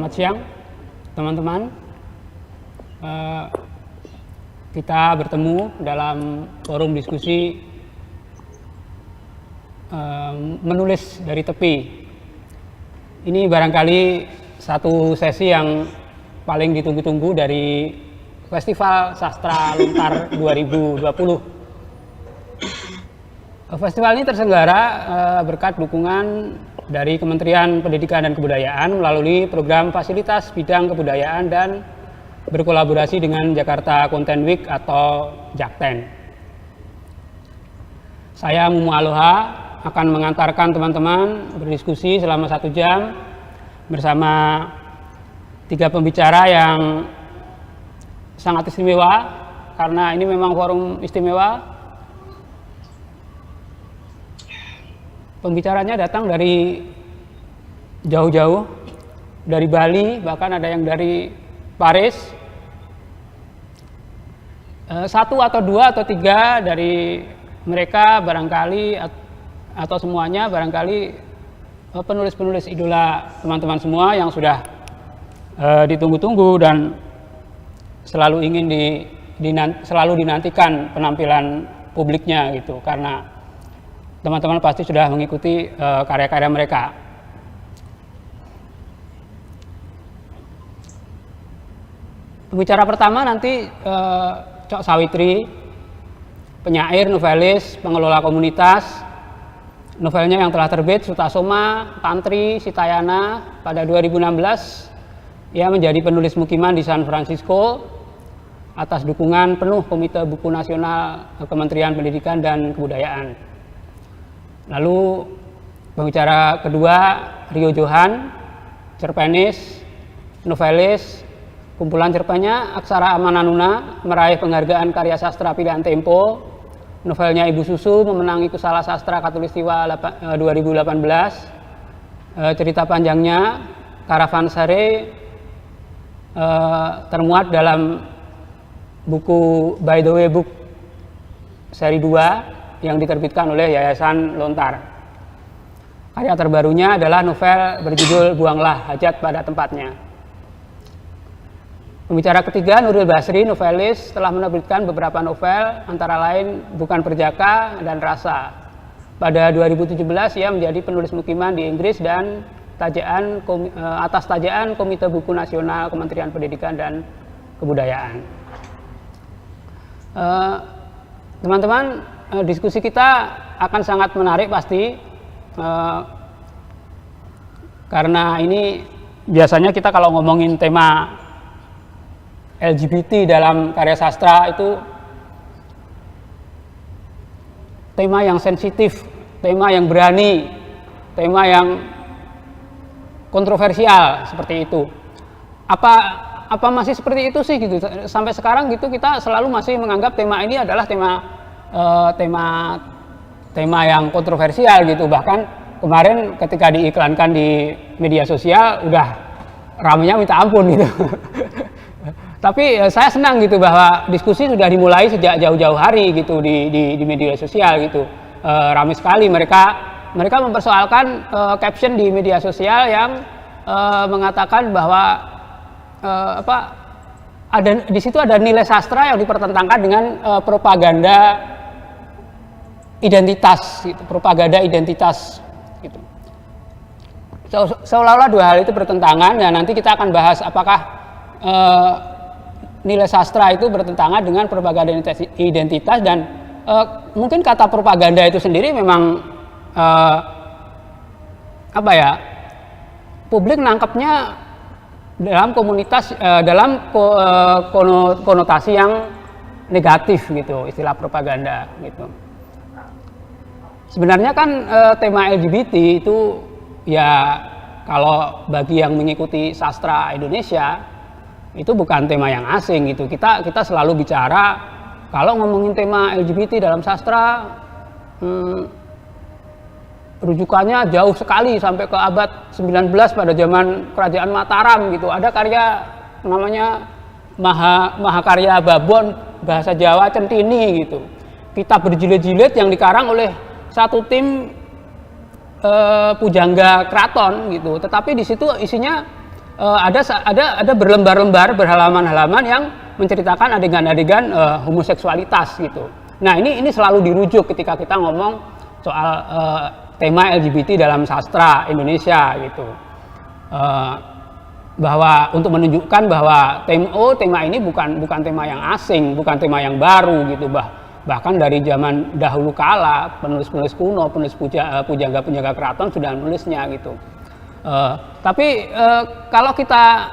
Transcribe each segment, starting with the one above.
Selamat siang teman-teman. Kita bertemu dalam forum diskusi menulis dari tepi. Ini barangkali satu sesi yang paling ditunggu-tunggu dari Festival Sastra Lontar 2020. Festival ini terselenggara berkat dukungan dari Kementerian Pendidikan dan Kebudayaan melalui program Fasilitas Bidang Kebudayaan dan berkolaborasi dengan Jakarta Content Week atau Jakten. Saya Mumu Aloha akan mengantarkan teman-teman berdiskusi selama 1 jam bersama 3 pembicara yang sangat istimewa, karena ini memang forum istimewa. Pembicaranya datang dari jauh-jauh, dari Bali, bahkan ada yang dari Paris. 1 atau 2 atau 3 dari mereka barangkali atau semuanya barangkali penulis-penulis idola teman-teman semua yang sudah ditunggu-tunggu dan selalu ingin selalu dinantikan penampilan publiknya gitu, karena teman-teman pasti sudah mengikuti karya-karya mereka. Pembicara pertama nanti Cok Sawitri, penyair, novelis, pengelola komunitas. Novelnya yang telah terbit Sutasoma, Tantri, Sitayana pada 2016. Ia menjadi penulis mukiman di San Francisco atas dukungan penuh Komite Buku Nasional Kementerian Pendidikan dan Kebudayaan. Lalu pembicara kedua Rio Johan, cerpenis, novelis, kumpulan cerpennya Aksara Amananuna meraih penghargaan karya sastra pilihan Tempo. Novelnya Ibu Susu memenangi Kusala Sastra Katulistiwa 2018. Cerita panjangnya Karavansary termuat dalam buku By the Way Book seri 2 yang diterbitkan oleh Yayasan Lontar. Karya terbarunya adalah novel berjudul Buanglah Hajat pada Tempatnya. Pembicara ketiga Nuril Basri, novelis, telah menerbitkan beberapa novel, antara lain Bukan Perjaka dan Rasa. Pada 2017 ia menjadi penulis mukiman di Inggris dan atas tajaan Komite Buku Nasional Kementerian Pendidikan dan Kebudayaan. Teman-teman, diskusi kita akan sangat menarik pasti, karena ini biasanya kita kalau ngomongin tema LGBT dalam karya sastra itu tema yang sensitif, tema yang berani, tema yang kontroversial seperti itu. Apa masih seperti itu sih gitu? Sampai sekarang gitu kita selalu masih menganggap tema ini adalah tema yang kontroversial gitu. Bahkan kemarin ketika diiklankan di media sosial udah ramenya minta ampun gitu. Tapi saya senang gitu bahwa diskusi sudah dimulai sejak jauh-jauh hari gitu di media sosial gitu. Ramai sekali mereka mempersoalkan caption di media sosial yang mengatakan bahwa di situ ada nilai sastra yang dipertentangkan dengan propaganda identitas gitu, propaganda identitas gitu. Seolah-olah 2 hal itu bertentangan. Ya, nanti kita akan bahas apakah nilai sastra itu bertentangan dengan propaganda identitas, dan mungkin kata propaganda itu sendiri memang publik nangkepnya dalam konotasi yang negatif gitu, istilah propaganda gitu. Sebenarnya kan tema LGBT itu ya kalau bagi yang mengikuti sastra Indonesia itu bukan tema yang asing gitu. Kita selalu bicara kalau ngomongin tema LGBT dalam sastra, rujukannya jauh sekali sampai ke abad 19 pada zaman Kerajaan Mataram gitu. Ada karya namanya Mahakarya Babon, bahasa Jawa Centini gitu. Kitab berjilid-jilid yang dikarang oleh satu tim pujangga keraton gitu. Tetapi di situ isinya ada berlembar-lembar, berhalaman-halaman yang menceritakan adegan-adegan homoseksualitas gitu. Nah ini selalu dirujuk ketika kita ngomong soal tema LGBT dalam sastra Indonesia gitu. Bahwa untuk menunjukkan bahwa tema ini bukan tema yang asing, bukan tema yang baru gitu, bahkan dari zaman dahulu kala penulis-penulis kuno, penulis pujangga keraton sudah menulisnya gitu. Tapi kalau kita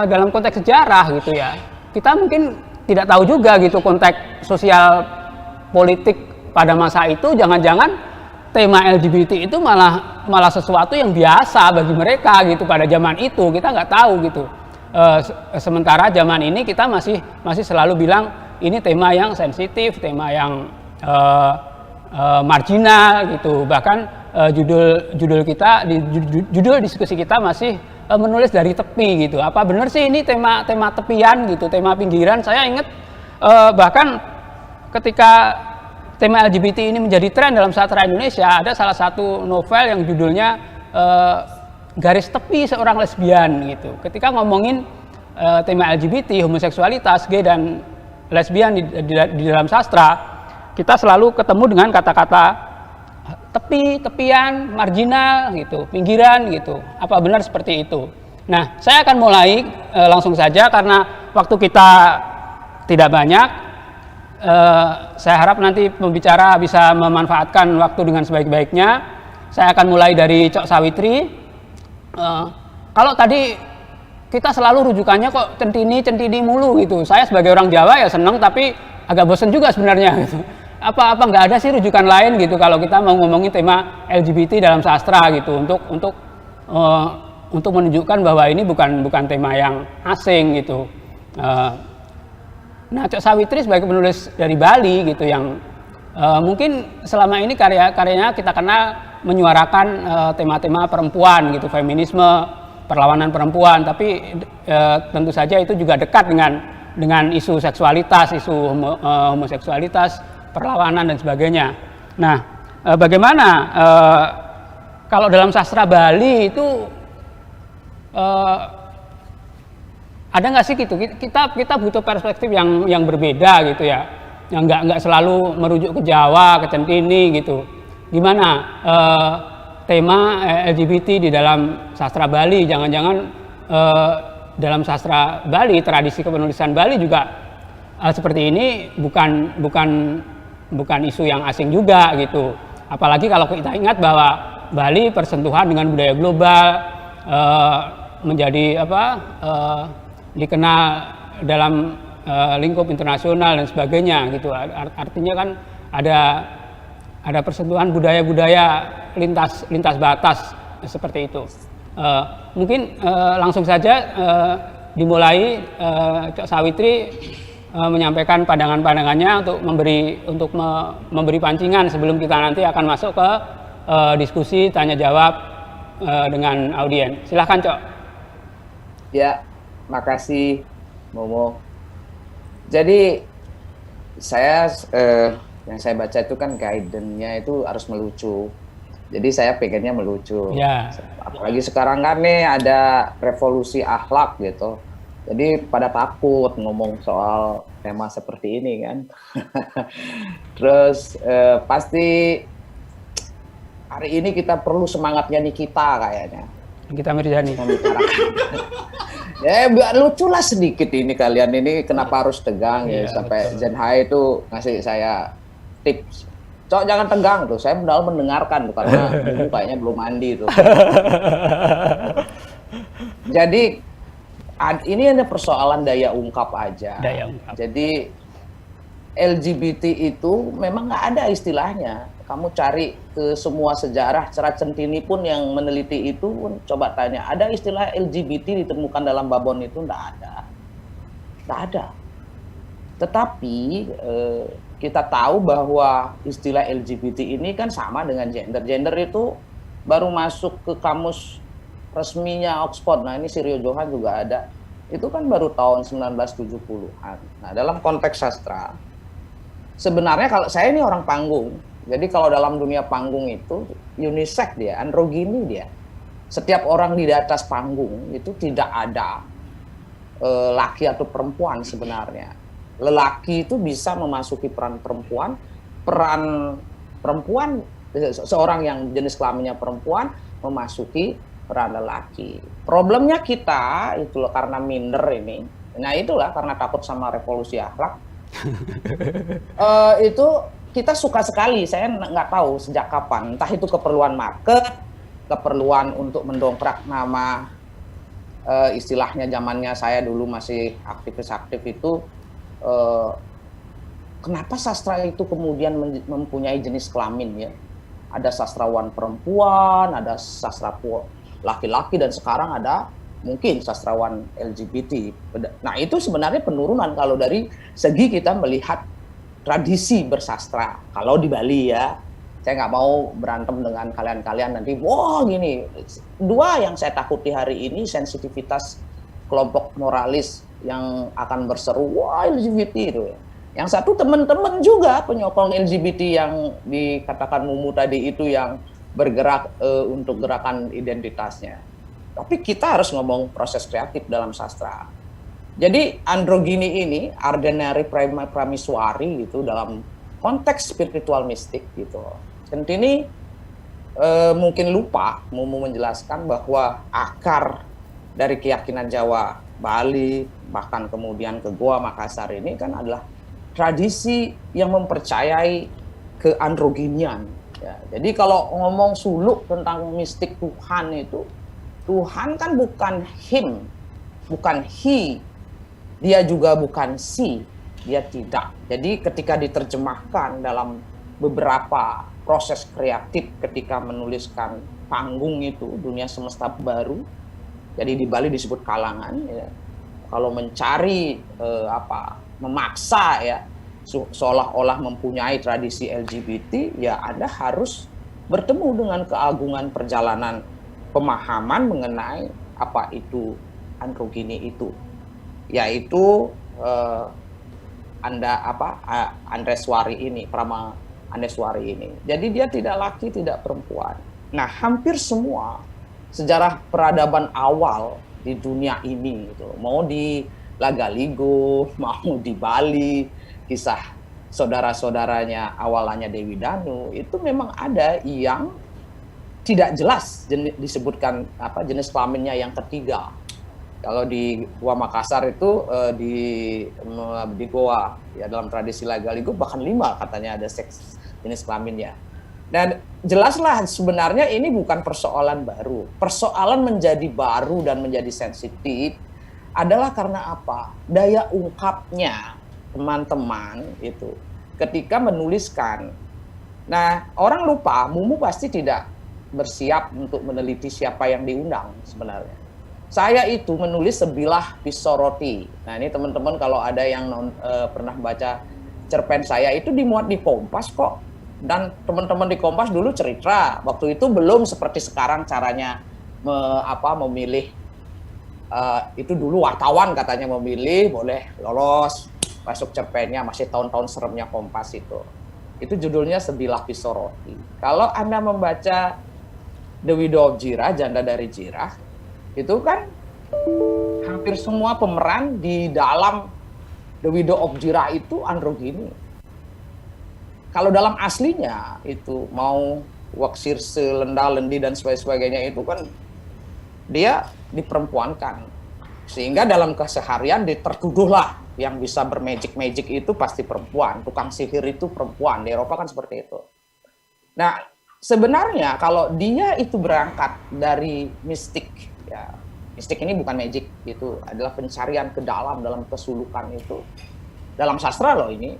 dalam konteks sejarah gitu ya, kita mungkin tidak tahu juga gitu konteks sosial politik pada masa itu, jangan-jangan tema LGBT itu malah sesuatu yang biasa bagi mereka gitu pada zaman itu, kita nggak tahu gitu. Sementara zaman ini kita masih selalu bilang ini tema yang sensitif, tema yang marginal gitu. Bahkan judul kita, judul diskusi kita masih menulis dari tepi gitu. Apa benar sih ini tema tepian gitu, tema pinggiran? Saya ingat bahkan ketika tema LGBT ini menjadi tren dalam sastra Indonesia, ada salah satu novel yang judulnya Garis Tepi Seorang Lesbian gitu. Ketika ngomongin tema LGBT, homoseksualitas, gay dan lesbian di dalam sastra, kita selalu ketemu dengan kata-kata tepi, tepian, marginal gitu, pinggiran gitu. Apa benar seperti itu? Nah, saya akan mulai langsung saja karena waktu kita tidak banyak. Saya harap nanti pembicara bisa memanfaatkan waktu dengan sebaik-baiknya. Saya akan mulai dari Cok Sawitri. Kalau tadi kita selalu rujukannya kok centini mulu gitu. Saya sebagai orang Jawa ya seneng, tapi agak bosen juga sebenarnya gitu. Apa nggak ada sih rujukan lain gitu kalau kita mau ngomongin tema LGBT dalam sastra gitu untuk menunjukkan bahwa ini bukan tema yang asing gitu. Nah, Cok Sawitri sebagai penulis dari Bali gitu yang mungkin selama ini karyanya kita kenal menyuarakan tema-tema perempuan gitu, feminisme, perlawanan perempuan, tapi tentu saja itu juga dekat dengan isu seksualitas, isu homoseksualitas, perlawanan dan sebagainya. Nah, bagaimana kalau dalam sastra Bali itu ada nggak sih gitu? Kita butuh perspektif yang berbeda gitu ya, yang nggak selalu merujuk ke Jawa, ke Centini gitu. Gimana tema LGBT di dalam sastra Bali? Jangan-jangan dalam sastra Bali, tradisi kepenulisan Bali juga seperti ini bukan isu yang asing juga gitu. Apalagi kalau kita ingat bahwa Bali bersentuhan dengan budaya global, menjadi dikenal dalam lingkup internasional dan sebagainya gitu. Artinya kan ada persentuhan budaya-budaya lintas batas seperti itu. Mungkin langsung saja dimulai Cok Sawitri menyampaikan pandangan-pandangannya untuk memberi pancingan sebelum kita nanti akan masuk ke diskusi tanya jawab dengan audiens. Silahkan Cok. Ya, makasih Momo. Jadi yang saya baca itu kan guidance-nya itu harus melucu. Jadi saya pengennya melucu. Ya. Apalagi sekarang kan nih ada revolusi akhlak gitu. Jadi pada takut ngomong soal tema seperti ini kan. Terus pasti hari ini kita perlu semangatnya Nikita kayaknya. Nikita Mirzani. Ya biar lucu lah sedikit ini kalian ini kenapa harus tegang ya sampai Zenhai itu ngasih saya tips. Cok jangan tegang tuh, saya padahal mendengarkan tuh karena kayaknya belum mandi tuh. Jadi ini ada persoalan daya ungkap aja. Daya ungkap. Jadi LGBT itu memang nggak ada istilahnya. Kamu cari ke semua sejarah, Serat Centini pun yang meneliti itu pun coba tanya, ada istilah LGBT ditemukan dalam Babon itu? Nggak ada. Nggak ada. Tetapi kita tahu bahwa istilah LGBT ini kan sama dengan gender. Gender itu baru masuk ke kamus resminya Oxford. Nah ini Sirio Johan juga ada. Itu kan baru tahun 1970-an. Nah dalam konteks sastra, sebenarnya kalau saya ini orang panggung. Jadi kalau dalam dunia panggung itu unisex dia, androgini dia. setiap orang di atas panggung itu tidak ada laki atau perempuan sebenarnya. Lelaki itu bisa memasuki peran perempuan, seorang yang jenis kelaminnya perempuan memasuki peran lelaki. Problemnya kita itu loh, karena minder ini. Nah itulah karena takut sama revolusi akhlak. Itu kita suka sekali, saya nggak tahu sejak kapan, entah itu keperluan market, keperluan untuk mendongkrak nama, istilahnya zamannya saya dulu masih aktivis-aktif itu, kenapa sastra itu kemudian mempunyai jenis kelamin ya? Ada sastrawan perempuan, ada sastra laki-laki, dan sekarang ada mungkin sastrawan LGBT. Nah itu sebenarnya penurunan kalau dari segi kita melihat tradisi bersastra. Kalau di Bali ya, saya nggak mau berantem dengan kalian-kalian nanti, wah gini. Dua yang saya takuti hari ini, sensitivitas kelompok moralis yang akan berseru, wah LGBT itu ya. Yang satu teman-teman juga penyokong LGBT yang dikatakan Mumu tadi itu, yang bergerak untuk gerakan identitasnya. Tapi kita harus ngomong proses kreatif dalam sastra. Jadi androgini ini, ordinary prameswari gitu, dalam konteks spiritual mistik gitu. Centini mungkin lupa Mumu menjelaskan bahwa akar dari keyakinan Jawa, Bali, bahkan kemudian ke Goa, Makassar ini kan adalah tradisi yang mempercayai keandroginian. Ya, jadi kalau ngomong suluk tentang mistik Tuhan itu, Tuhan kan bukan him, bukan he, dia juga bukan si, dia tidak. Jadi ketika diterjemahkan dalam beberapa proses kreatif ketika menuliskan panggung itu, dunia semesta baru, jadi di Bali disebut kalangan, ya. Kalau mencari memaksa ya, seolah-olah mempunyai tradisi LGBT, ya Anda harus bertemu dengan keagungan perjalanan pemahaman mengenai apa itu androgini itu, yaitu Andreswari ini, Prama Andreswari ini. Jadi dia tidak laki, tidak perempuan. Nah, hampir semua sejarah peradaban awal di dunia ini, gitu, mau di Lagaligo, mau di Bali, kisah saudara-saudaranya awalannya Dewi Danu, itu memang ada yang tidak jelas disebutkan jenis kelaminnya yang ketiga. Kalau di Goa Makassar itu di Goa ya, dalam tradisi Lagaligo bahkan 5 katanya ada seks jenis kelaminnya. Dan jelaslah sebenarnya ini bukan persoalan baru. Persoalan menjadi baru dan menjadi sensitif adalah karena apa? Daya ungkapnya teman-teman itu ketika menuliskan. Nah, orang lupa, Mumu pasti tidak bersiap untuk meneliti siapa yang diundang sebenarnya. Saya itu menulis sebilah pisau roti. Nah, ini teman-teman kalau ada yang pernah baca cerpen saya, itu dimuat di Kompas kok. Dan teman-teman di Kompas dulu cerita, waktu itu belum seperti sekarang caranya memilih. Itu dulu wartawan katanya memilih, boleh lolos masuk cerpennya, masih tahun-tahun seremnya Kompas itu. Itu judulnya Sebilah Pisau Roti. Kalau Anda membaca The Widow of Jirah, Janda dari Jirah, itu kan hampir semua pemeran di dalam The Widow of Jirah itu androgini. Kalau dalam aslinya itu mau Waksirse, Lenda-Lendi dan sebagainya itu kan dia diperempuankan. Sehingga dalam keseharian tertuduhlah yang bisa bermagic itu pasti perempuan. Tukang sihir itu perempuan. Di Eropa kan seperti itu. Nah, sebenarnya kalau dia itu berangkat dari mistik, ya, mistik ini bukan magic, itu adalah pencarian ke dalam kesulukan itu. Dalam sastra loh ini,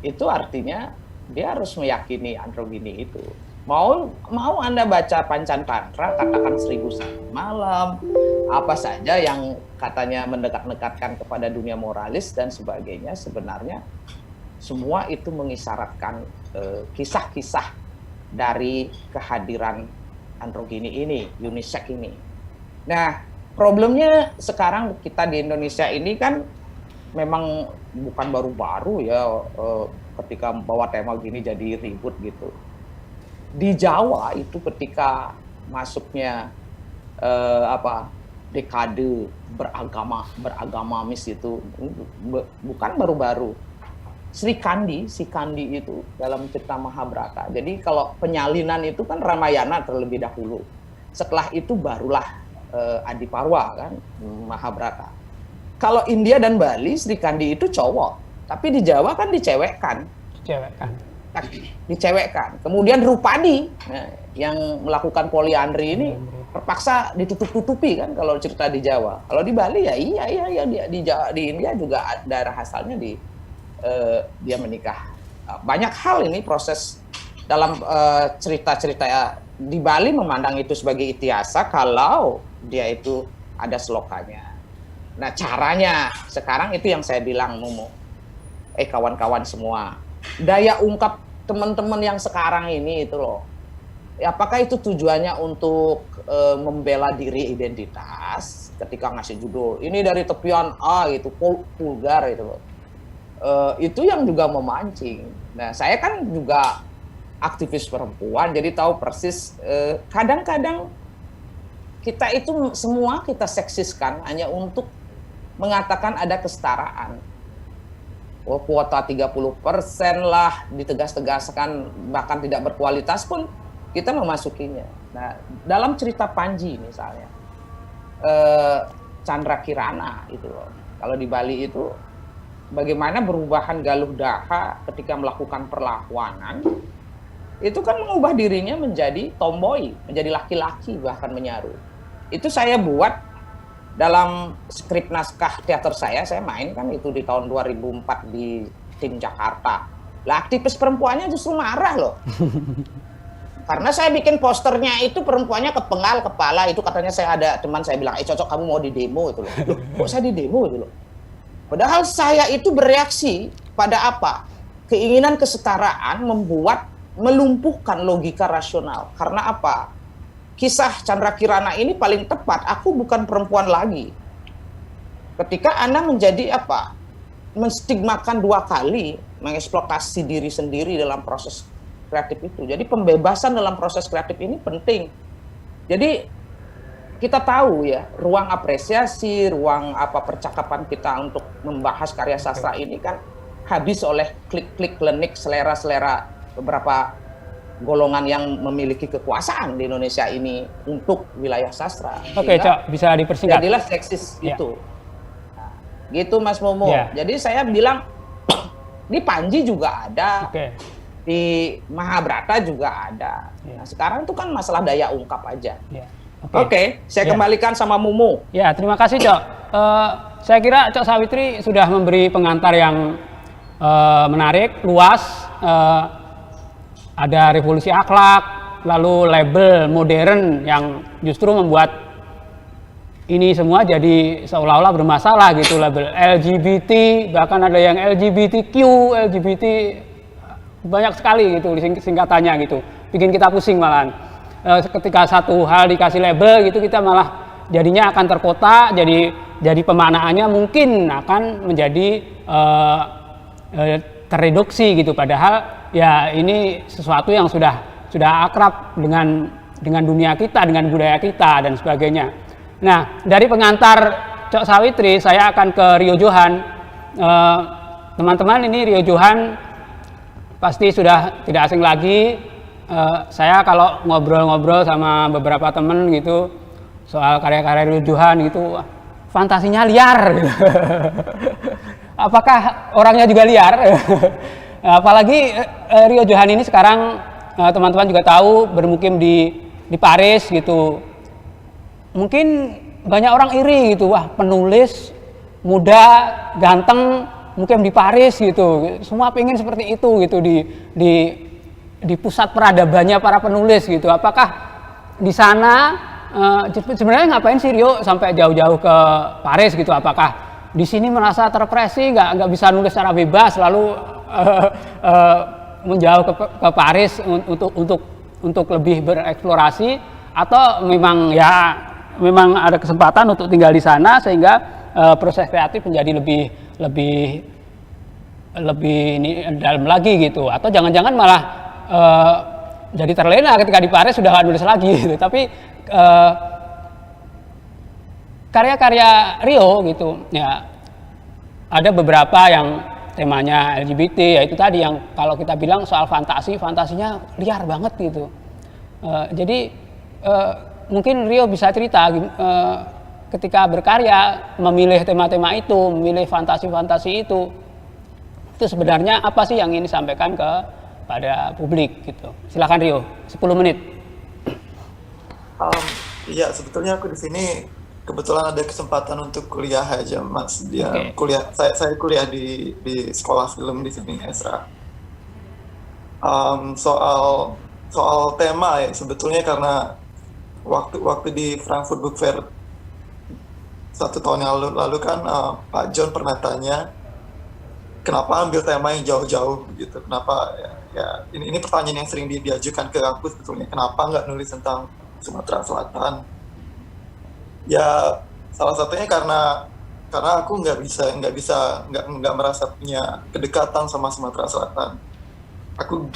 itu artinya dia harus meyakini androgini itu. Mau Anda baca Pancan Tantra, katakan 1001 Malam, apa saja yang katanya mendekat-dekatkan kepada dunia moralis dan sebagainya, sebenarnya semua itu mengisyaratkan kisah-kisah dari kehadiran androgini ini, unisex ini. Nah, problemnya sekarang kita di Indonesia ini kan memang bukan baru-baru ya, ketika bawa tema gini jadi ribut gitu. Di Jawa itu ketika masuknya dekade beragamamis itu bukan baru-baru. Si Kandi itu dalam cerita Mahabharata. Jadi kalau penyalinan itu kan Ramayana terlebih dahulu. Setelah itu barulah Adiparwa kan, Mahabharata. Kalau India dan Bali, Sri Kandi itu cowok, tapi di Jawa kan dicewekkan. Dicewekkan. Kemudian Drupadi yang melakukan poliandri ini terpaksa ditutup-tutupi kan kalau cerita di Jawa. Kalau di Bali ya iya di India juga daerah asalnya dia menikah. Banyak hal ini proses dalam cerita-cerita di Bali memandang itu sebagai itiasa kalau dia itu ada selokanya. Nah caranya sekarang itu yang saya bilang Mumu, kawan-kawan semua, daya ungkap teman-teman yang sekarang ini itu loh. Apakah itu tujuannya untuk membela diri identitas ketika ngasih judul ini dari tepian A gitu, vulgar itu loh. Itu yang juga memancing. Nah, saya kan juga aktivis perempuan, jadi tahu persis. Kadang-kadang kita itu semua kita seksiskan hanya untuk mengatakan ada kesetaraan. Kuota 30% lah, ditegas-tegaskan, bahkan tidak berkualitas pun kita memasukinya. Nah, dalam cerita Panji misalnya, Chandra Kirana itu loh. Kalau di Bali itu bagaimana perubahan Galuh Daha ketika melakukan perlawanan, itu kan mengubah dirinya menjadi tomboy, menjadi laki-laki bahkan menyaru. Itu saya buat dalam skrip naskah teater saya main kan itu di tahun 2004 di tim Jakarta. Lah aktivis perempuannya justru marah loh. Karena saya bikin posternya itu perempuannya kepenggal kepala, itu katanya saya ada teman saya bilang, cocok kamu mau di demo itu loh. Kok saya di demo itu loh. Padahal saya itu bereaksi pada apa? Keinginan kesetaraan melumpuhkan logika rasional. Karena apa? Kisah Chandra Kirana ini paling tepat. Aku bukan perempuan lagi. Ketika Anda menjadi apa? Menstigmakan dua kali, mengeksploitasi diri sendiri dalam proses kreatif itu. Jadi pembebasan dalam proses kreatif ini penting. Jadi kita tahu ya, ruang apresiasi, ruang percakapan kita untuk membahas karya sastra ini kan habis oleh klik-klik klenik selera-selera beberapa golongan yang memiliki kekuasaan di Indonesia ini untuk wilayah sastra. Oke, Cok, bisa dipersingkat. Jadilah seksis itu. Nah, gitu Mas Momo. Jadi saya bilang di Panji juga ada, di Mahabharata juga ada. Nah, sekarang itu kan masalah daya ungkap aja. Oke, saya kembalikan sama Mumu. Ya, terima kasih, Cok. Saya kira Cok Sawitri sudah memberi pengantar yang menarik, luas. Ada revolusi akhlak, lalu label modern yang justru membuat ini semua jadi seolah-olah bermasalah gitu, label LGBT, bahkan ada yang LGBTQ, LGBT, banyak sekali gitu singkatannya gitu, bikin kita pusing malahan. Ketika satu hal dikasih label gitu, kita malah jadinya akan terkotak, jadi pemaknaannya mungkin akan menjadi tereduksi gitu, padahal ya ini sesuatu yang sudah akrab dengan dunia kita, dengan budaya kita dan sebagainya. Nah, dari pengantar Cok Sawitri saya akan ke Rio Johan. Teman-teman, ini Rio Johan pasti sudah tidak asing lagi. Saya kalau ngobrol-ngobrol sama beberapa teman gitu soal karya-karya Rio Johan gitu, fantasinya liar gitu. Apakah orangnya juga liar? Apalagi Rio Johan ini sekarang teman-teman juga tahu bermukim di Paris gitu. Mungkin banyak orang iri gitu, wah penulis muda, ganteng, mukim di Paris gitu. Semua pengen seperti itu gitu di pusat peradabannya para penulis gitu. Apakah di sana sebenarnya ngapain sih Rio sampai jauh-jauh ke Paris gitu? Apakah di sini merasa terpresi, nggak bisa nulis secara bebas, lalu menjauh ke Paris untuk lebih bereksplorasi, atau memang ada kesempatan untuk tinggal di sana sehingga proses kreatif menjadi lebih dalam lagi gitu, atau jangan-jangan malah jadi terlena ketika di Paris sudah nggak nulis lagi gitu. Tapi karya-karya Rio gitu ya, ada beberapa yang temanya LGBT, yaitu tadi yang kalau kita bilang soal fantasinya liar banget gitu. Jadi mungkin Rio bisa cerita ketika berkarya memilih tema-tema itu, memilih fantasi-fantasi itu sebenarnya apa sih yang ingin disampaikan pada publik gitu. Silakan Rio, 10 menit. Iya, sebetulnya aku di sini kebetulan ada kesempatan untuk kuliah aja, Mas. Oke. Kuliah, saya kuliah di sekolah film di sini, Esra. Soal tema ya, sebetulnya karena waktu di Frankfurt Book Fair 1 tahun yang lalu kan Pak John pernah tanya kenapa ambil tema yang jauh-jauh gitu, kenapa ya ini pertanyaan yang sering diajukan ke aku sebetulnya, kenapa nggak nulis tentang Sumatera Selatan. Ya salah satunya karena aku nggak merasa punya kedekatan sama Sumatera Selatan. Aku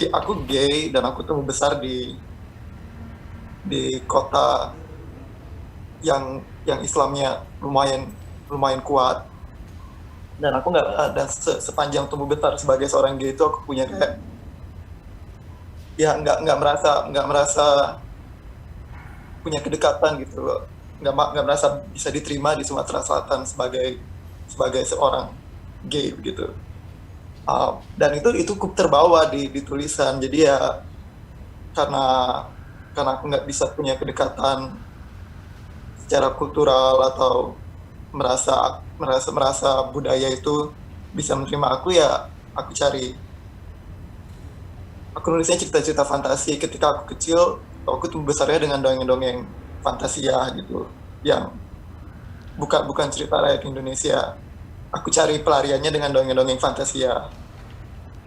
gay dan aku tumbuh besar di kota yang Islamnya lumayan kuat, dan aku nggak ada sepanjang tumbuh besar sebagai seorang gay itu aku punya kayak ya nggak merasa punya kedekatan gitu loh. Nggak merasa bisa diterima di Sumatera Selatan sebagai seorang gay gitu. Dan itu cukup terbawa di tulisan. Jadi ya karena aku nggak bisa punya kedekatan secara kultural atau merasa budaya itu bisa menerima aku, ya aku nulisnya cerita-cerita fantasi. Ketika aku kecil, aku tumbuh besarnya dengan dongeng-dongeng fantasia gitu, yang bukan cerita rakyat Indonesia. Aku cari pelariannya dengan dongeng-dongeng fantasia,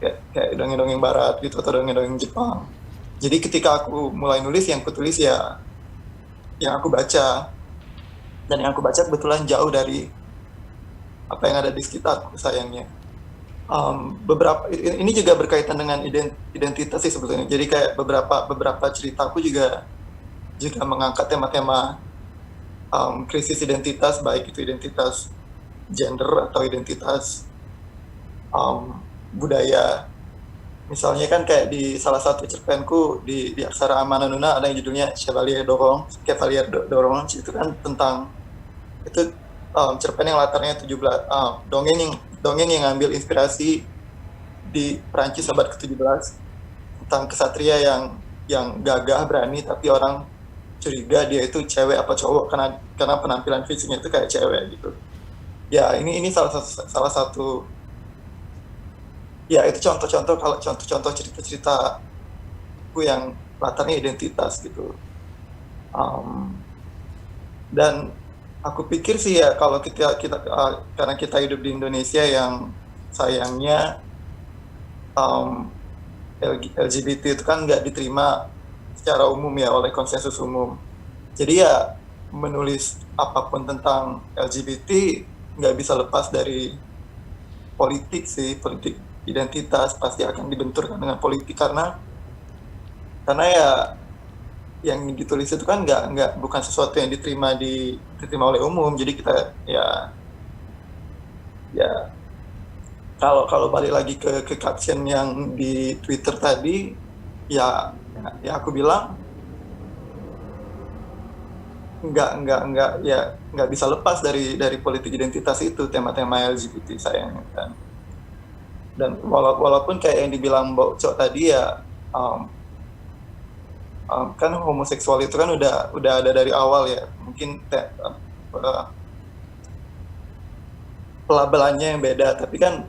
kayak dongeng-dongeng barat gitu atau dongeng-dongeng Jepang. Jadi ketika aku mulai nulis, yang aku tulis ya yang aku baca, dan yang aku baca kebetulan jauh dari apa yang ada di sekitarku sayangnya. Ini juga berkaitan dengan identitas sih sebetulnya. Jadi kayak beberapa ceritaku juga mengangkat tema-tema krisis identitas, baik itu identitas gender atau identitas budaya. Misalnya kan kayak di salah satu cerpenku di Aksara Amananuna ada yang judulnya Chevalier d'Orange, itu kan tentang itu cerpen yang latarnya 17 dongeng yang ngambil inspirasi di Prancis abad ke-17 tentang kesatria yang gagah, berani, tapi orang curiga dia itu cewek apa cowok karena penampilan fisiknya itu kayak cewek gitu. Ya ini salah satu ya itu contoh cerita aku yang latarnya identitas gitu. Dan aku pikir sih ya kalau kita karena kita hidup di Indonesia yang sayangnya LGBT itu kan nggak diterima secara umum ya oleh konsensus umum. Jadi ya menulis apapun tentang LGBT nggak bisa lepas dari politik sih, politik identitas pasti akan dibenturkan dengan politik karena ya yang ditulis itu kan bukan sesuatu yang diterima oleh umum. Jadi kita ya kalau balik lagi ke caption yang di Twitter tadi, ya aku bilang nggak bisa lepas dari politik identitas itu, tema-tema LGBT sayangnya kan. Dan walaupun kayak yang dibilang Mbak Cok tadi ya, kan homoseksual itu kan udah ada dari awal ya. Mungkin pelabelannya yang beda, tapi kan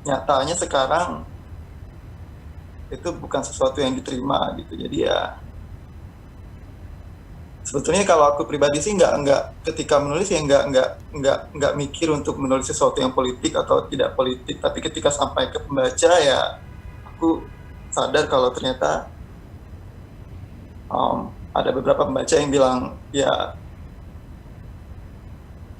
nyatanya sekarang itu bukan sesuatu yang diterima gitu. Jadi ya sebetulnya kalau aku pribadi sih nggak ketika menulis ya nggak mikir untuk menulis sesuatu yang politik atau tidak politik, tapi ketika sampai ke pembaca ya aku sadar kalau ternyata ada beberapa pembaca yang bilang ya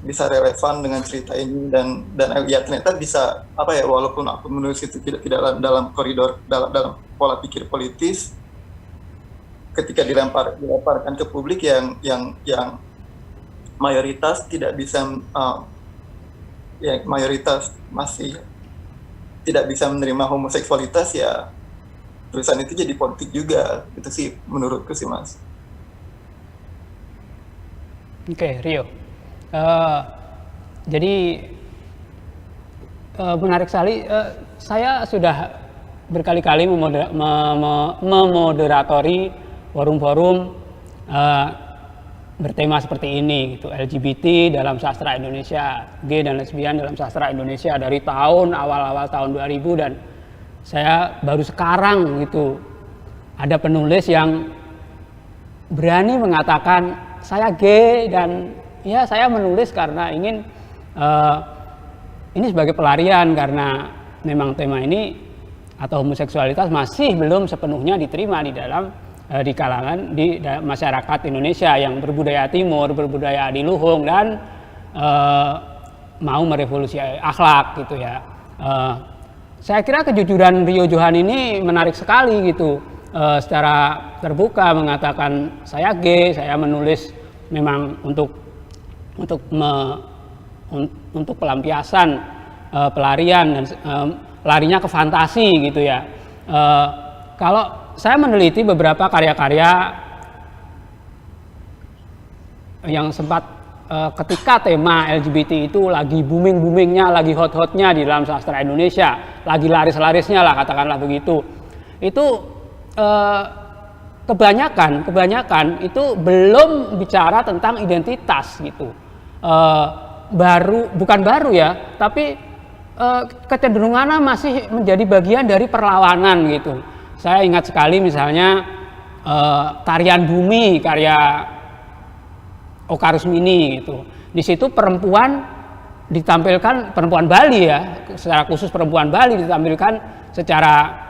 bisa relevan dengan cerita ini dan ya ternyata bisa apa ya, walaupun aku menulis itu tidak dalam koridor dalam pola pikir politis, ketika dilemparkan ke publik yang mayoritas tidak bisa mayoritas masih tidak bisa menerima homoseksualitas, ya tulisan itu jadi politik juga. Itu sih menurutku sih, Mas. Oke, Rio. Jadi menarik sekali. Saya sudah berkali-kali memoderatori forum-forum bertema seperti ini, gitu. LGBT dalam sastra Indonesia, gay dan lesbian dalam sastra Indonesia dari awal-awal tahun 2000, dan saya baru sekarang gitu ada penulis yang berani mengatakan saya gay dan ya saya menulis karena ingin ini sebagai pelarian, karena memang tema ini atau homoseksualitas masih belum sepenuhnya diterima di kalangan di masyarakat Indonesia yang berbudaya timur, berbudaya adiluhung dan mau merevolusi akhlak gitu ya. Saya kira kejujuran Rio Johan ini menarik sekali gitu. Secara terbuka mengatakan saya gay, saya menulis memang untuk pelampiasan pelarian dan larinya ke fantasi gitu ya. Kalau saya meneliti beberapa karya-karya yang sempat ketika tema LGBT itu lagi booming-boomingnya, lagi hot-hotnya di dalam sastra Indonesia, lagi laris-larisnya lah katakanlah begitu. Itu kebanyakan itu belum bicara tentang identitas gitu. Bukan baru ya, tapi kecenderungannya masih menjadi bagian dari perlawanan gitu. Saya ingat sekali misalnya Tarian Bumi karya Oka Rusmini gitu. Di situ perempuan ditampilkan, perempuan Bali ya, secara khusus perempuan Bali ditampilkan secara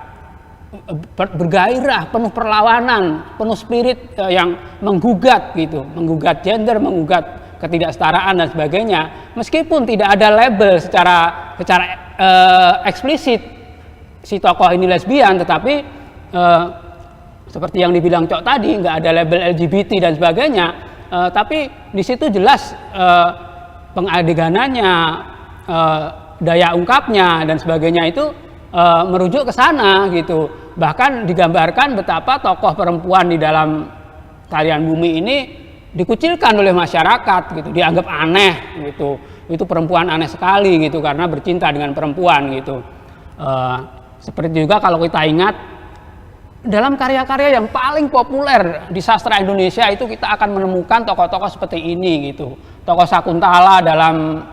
bergairah, penuh perlawanan, penuh spirit yang menggugat gitu, menggugat gender, menggugat ketidaksetaraan dan sebagainya. Meskipun tidak ada label secara eksplisit si tokoh ini lesbian, tetapi seperti yang dibilang Cok tadi, nggak ada label LGBT dan sebagainya, tapi di situ jelas pengadeganannya, daya ungkapnya dan sebagainya itu merujuk ke sana gitu. Bahkan digambarkan betapa tokoh perempuan di dalam Tarian Bumi ini dikucilkan oleh masyarakat gitu, dianggap aneh gitu. Itu perempuan aneh sekali gitu karena bercinta dengan perempuan gitu. Seperti juga kalau kita ingat dalam karya-karya yang paling populer di sastra Indonesia itu kita akan menemukan tokoh-tokoh seperti ini gitu. Tokoh Sakuntala dalam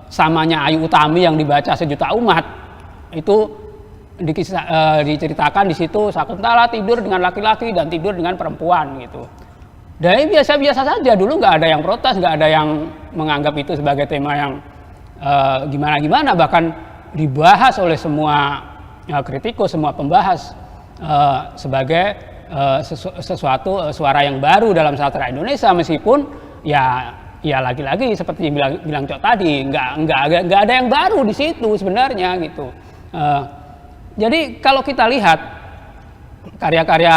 Samanya Ayu Utami yang dibaca sejuta umat itu diceritakan di situ Sakuntala tidur dengan laki-laki dan tidur dengan perempuan gitu. Dan biasa-biasa saja, dulu nggak ada yang protes, nggak ada yang menganggap itu sebagai tema yang gimana-gimana, bahkan dibahas oleh semua kritikus, semua pembahas sebagai sesuatu suara yang baru dalam sastra Indonesia, meskipun ya lagi-lagi seperti bilang Cok tadi, nggak ada yang baru di situ sebenarnya gitu. Jadi kalau kita lihat karya-karya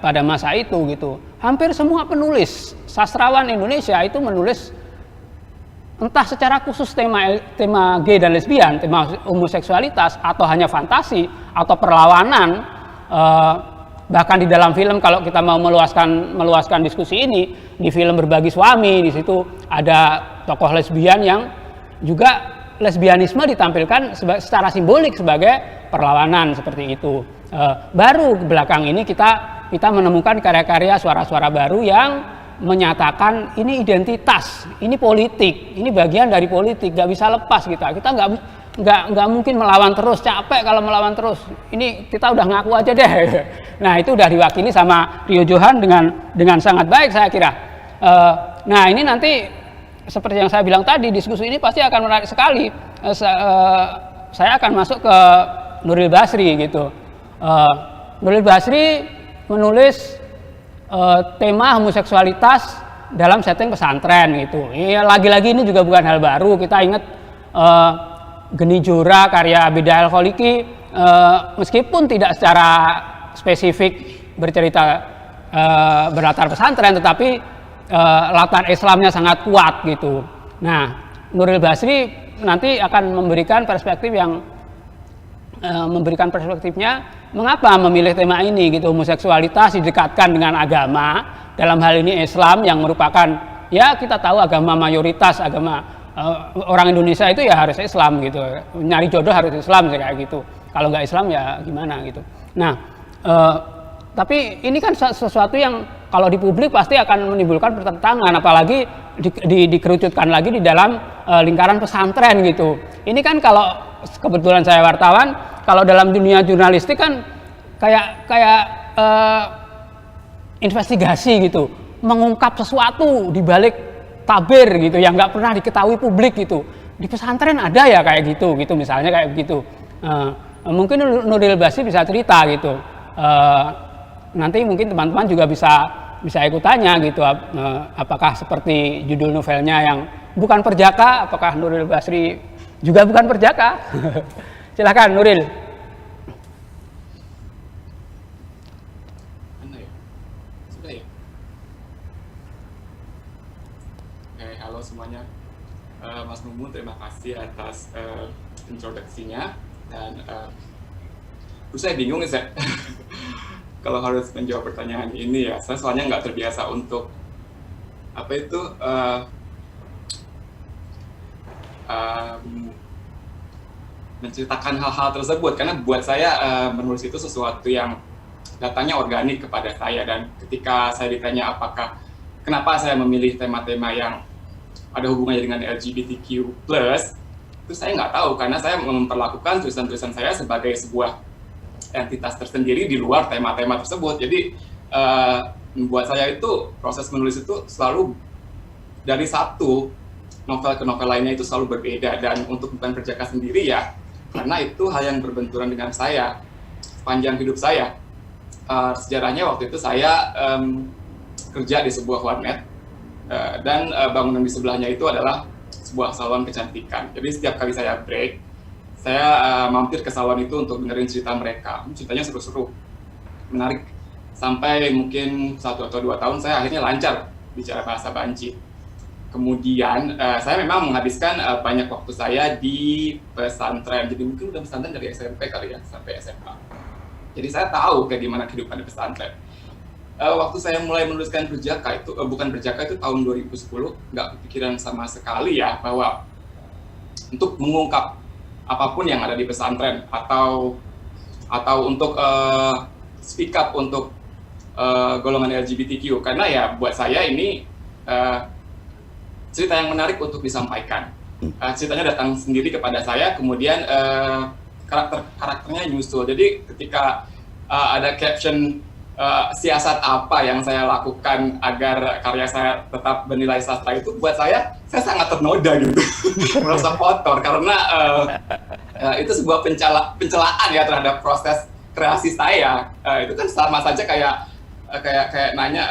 pada masa itu gitu, hampir semua penulis sastrawan Indonesia itu menulis entah secara khusus tema gay dan lesbian, tema homoseksualitas, atau hanya fantasi atau perlawanan. Bahkan di dalam film, kalau kita mau meluaskan diskusi ini, di film Berbagi Suami, di situ ada tokoh lesbian yang juga lesbianisme ditampilkan secara simbolik sebagai perlawanan seperti itu. Baru belakang ini kita menemukan karya-karya suara-suara baru yang menyatakan ini identitas, ini politik, ini bagian dari politik, nggak bisa lepas kita nggak mungkin melawan terus, capek kalau melawan terus. Ini kita udah ngaku aja deh. Nah itu udah diwakili sama Rio Johan dengan sangat baik saya kira. Nah ini nanti seperti yang saya bilang tadi, diskusi ini pasti akan menarik sekali. Saya akan masuk ke Nuril Basri gitu. Nuril Basri menulis tema homoseksualitas dalam setting pesantren gitu. Ya, lagi-lagi ini juga bukan hal baru. Kita ingat Geni Jura karya Abida Al-Kholiki, meskipun tidak secara spesifik bercerita berlatar pesantren, tetapi latar Islamnya sangat kuat gitu. Nah, Nuril Basri nanti akan memberikan perspektifnya mengapa memilih tema ini gitu. Homoseksualitas didekatkan dengan agama, dalam hal ini Islam yang merupakan, ya kita tahu agama mayoritas, agama orang Indonesia itu ya harus Islam gitu, nyari jodoh harus Islam kayak gitu, kalau nggak Islam ya gimana gitu. Nah, tapi ini kan sesuatu yang kalau di publik pasti akan menimbulkan pertentangan, apalagi dikerucutkan lagi di dalam lingkaran pesantren gitu. Ini kan kalau kebetulan saya wartawan, kalau dalam dunia jurnalistik kan kayak investigasi gitu, mengungkap sesuatu di balik tabir gitu yang nggak pernah diketahui publik gitu. Di pesantren ada ya kayak gitu misalnya kayak begitu. Mungkin Nuril Basri bisa cerita gitu. Nanti mungkin teman-teman juga bisa ikut tanya gitu, apakah seperti judul novelnya yang bukan perjaka, apakah Nuril Basri juga bukan perjaka? Silakan Nuril. Halo semuanya, Mas Mumu, terima kasih atas introduksinya, dan saya bingung ya kalau harus menjawab pertanyaan ini ya. Saya soalnya nggak terbiasa untuk menceritakan hal-hal tersebut, karena buat saya menulis itu sesuatu yang datangnya organik kepada saya. Dan ketika saya ditanya kenapa saya memilih tema-tema yang ada hubungannya dengan LGBTQ+, itu saya nggak tahu, karena saya memperlakukan tulisan-tulisan saya sebagai sebuah entitas tersendiri di luar tema-tema tersebut. Jadi buat saya itu proses menulis itu selalu dari satu novel ke novel lainnya itu selalu berbeda. Dan untuk Bukan Perjaka sendiri ya, karena itu hal yang berbenturan dengan saya sepanjang hidup saya. Sejarahnya waktu itu saya kerja di sebuah warnet, dan bangunan di sebelahnya itu adalah sebuah salon kecantikan. Jadi setiap kali saya break, saya mampir ke salon itu untuk dengerin cerita mereka. Ceritanya seru-seru, menarik. Sampai mungkin 1 atau 2 tahun saya akhirnya lancar bicara bahasa Banci. Kemudian saya memang menghabiskan banyak waktu saya di pesantren. Jadi mungkin udah pesantren dari SMP kali ya, sampai SMA. Jadi saya tahu kayak gimana kehidupan di pesantren. Waktu saya mulai menuliskan Bukan Perjaka itu tahun 2010, nggak kepikiran sama sekali ya bahwa untuk mengungkap apapun yang ada di pesantren atau untuk speak up untuk golongan LGBTQ, karena ya buat saya ini cerita yang menarik untuk disampaikan. Ceritanya datang sendiri kepada saya, kemudian karakternya nyusul. Jadi ketika ada caption siasat apa yang saya lakukan agar karya saya tetap bernilai sastra, itu buat saya sangat ternoda gitu. Merasa kotor, karena itu sebuah pencelaan ya terhadap proses kreasi saya. Itu kan sama saja kayak nanya,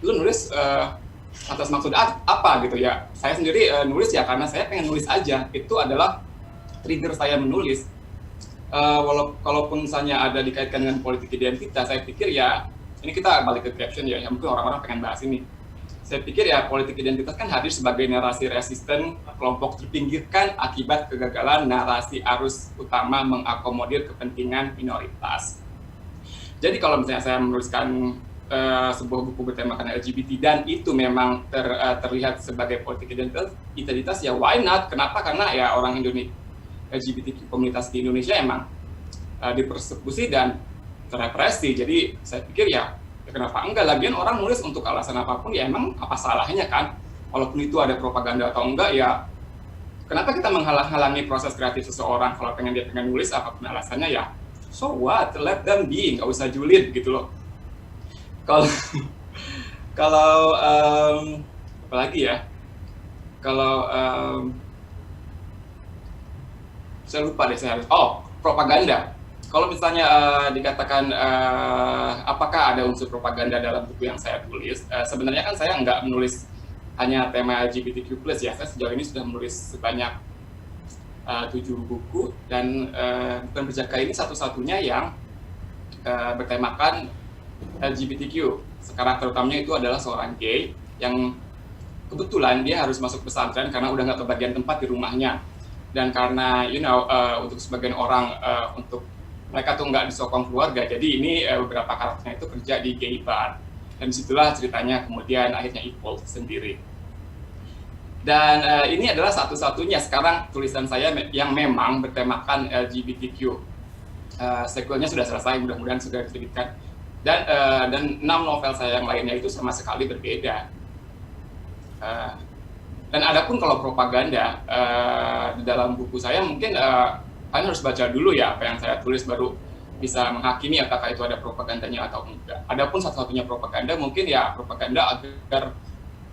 lu nulis atas maksud apa gitu ya. Saya sendiri nulis ya karena saya pengen nulis aja. Itu adalah trigger saya menulis. Kalaupun misalnya ada dikaitkan dengan politik identitas, saya pikir ya, ini kita balik ke caption ya, mungkin orang-orang pengen bahas ini. Saya pikir ya politik identitas kan hadir sebagai narasi resisten kelompok terpinggirkan akibat kegagalan narasi arus utama mengakomodir kepentingan minoritas. Jadi kalau misalnya saya menuliskan sebuah buku bertemakan LGBT dan itu memang terlihat sebagai politik identitas, ya why not? Kenapa? Karena ya orang Indonesia, LGBTQ komunitas di Indonesia emang dipersekusi dan terrepresi. Jadi saya pikir ya kenapa enggak, lagian orang nulis untuk alasan apapun ya emang apa salahnya kan, walaupun itu ada propaganda atau enggak ya. Kenapa kita menghalang-halangi proses kreatif seseorang? Kalau dia pengen nulis apapun alasannya ya so what, let them be, nggak usah julid gitu loh. Kalau apa lagi ya, kalau saya lupa deh, saya harus propaganda. kalau misalnya dikatakan apakah ada unsur propaganda dalam buku yang saya tulis, sebenarnya kan saya nggak menulis hanya tema LGBTQ+, ya. Saya sejauh ini sudah menulis sebanyak 7 buku, dan Bukan Berjaka ini satu-satunya yang bertemakan LGBTQ. Karakter utamanya itu adalah seorang gay yang kebetulan dia harus masuk pesantren karena udah nggak kebagian tempat di rumahnya. Dan karena untuk sebagian orang, untuk mereka tuh nggak disokong keluarga, jadi ini beberapa karakternya itu kerja di gay bar, dan disitulah ceritanya kemudian akhirnya equal sendiri. Dan ini adalah satu-satunya sekarang tulisan saya yang memang bertemakan LGBTQ. Sequelnya sudah selesai, mudah-mudahan sudah diterbitkan, dan 6 novel saya yang lainnya itu sama sekali berbeda. Dan adapun kalau propaganda di dalam buku saya, mungkin kalian harus baca dulu ya apa yang saya tulis baru bisa menghakimi apakah itu ada propagandanya atau enggak. Adapun satu-satunya propaganda mungkin ya propaganda agar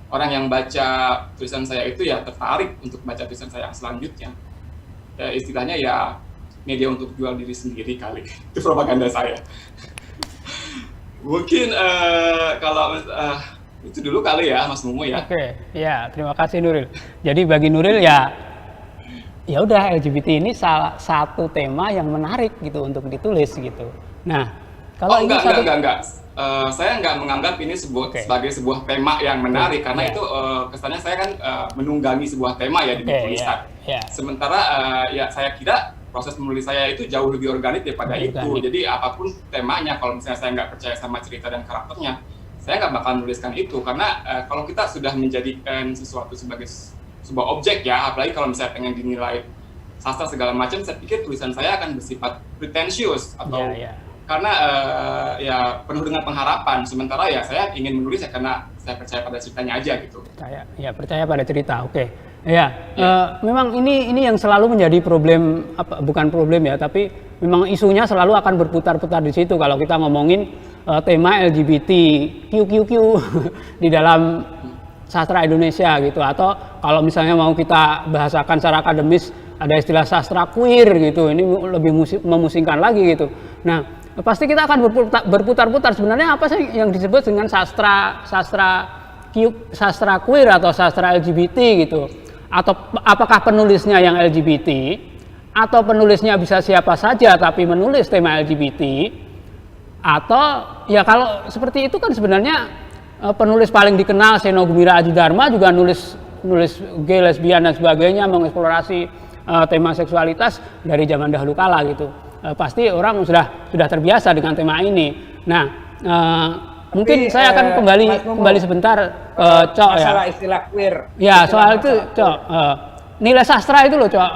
orang yang baca tulisan saya itu ya tertarik untuk baca tulisan saya yang selanjutnya. Istilahnya ya media untuk jual diri sendiri kali. Itu propaganda saya. Mungkin kalau itu dulu kali ya, Mas Mumu ya. Oke, ya terima kasih Nuril. Jadi bagi Nuril ya udah LGBT ini salah satu tema yang menarik gitu untuk ditulis gitu. Nah, kalau enggak. Saya nggak menganggap ini sebagai sebuah tema yang menarik, karena itu kesannya saya kan menunggangi sebuah tema ya di tulisan. Sementara ya saya kira proses menulis saya itu jauh lebih organik daripada itu. Jadi apapun temanya, kalau misalnya saya nggak percaya sama cerita dan karakternya, saya nggak bakal menuliskan itu. Karena kalau kita sudah menjadikan sesuatu sebagai sebuah objek ya, apalagi kalau misalnya pengen dinilai sastra segala macam, saya pikir tulisan saya akan bersifat pretentious atau karena ya penuh dengan pengharapan. Sementara ya saya ingin menulis ya karena saya percaya pada ceritanya aja gitu. Percaya pada cerita. Oke. Memang ini yang selalu menjadi problem, bukan problem ya, tapi memang isunya selalu akan berputar-putar di situ kalau kita ngomongin tema LGBT QQQ di dalam sastra Indonesia gitu, atau kalau misalnya mau kita bahasakan secara akademis ada istilah sastra queer gitu, ini lebih memusingkan lagi gitu. Nah, pasti kita akan berputar-putar sebenarnya apa sih yang disebut dengan sastra queer atau sastra LGBT gitu, atau apakah penulisnya yang LGBT atau penulisnya bisa siapa saja tapi menulis tema LGBT, atau ya kalau seperti itu kan sebenarnya penulis paling dikenal Seno Gumira Adidharma juga nulis gay, lesbian dan sebagainya, mengeksplorasi tema seksualitas dari zaman dahulu kala gitu. Pasti orang sudah terbiasa dengan tema ini. Nah, mungkin saya akan kembali sebentar Cok ya. Masalah istilah queer. Ya, soal itu Cok. Nilai sastra itu loh Cok.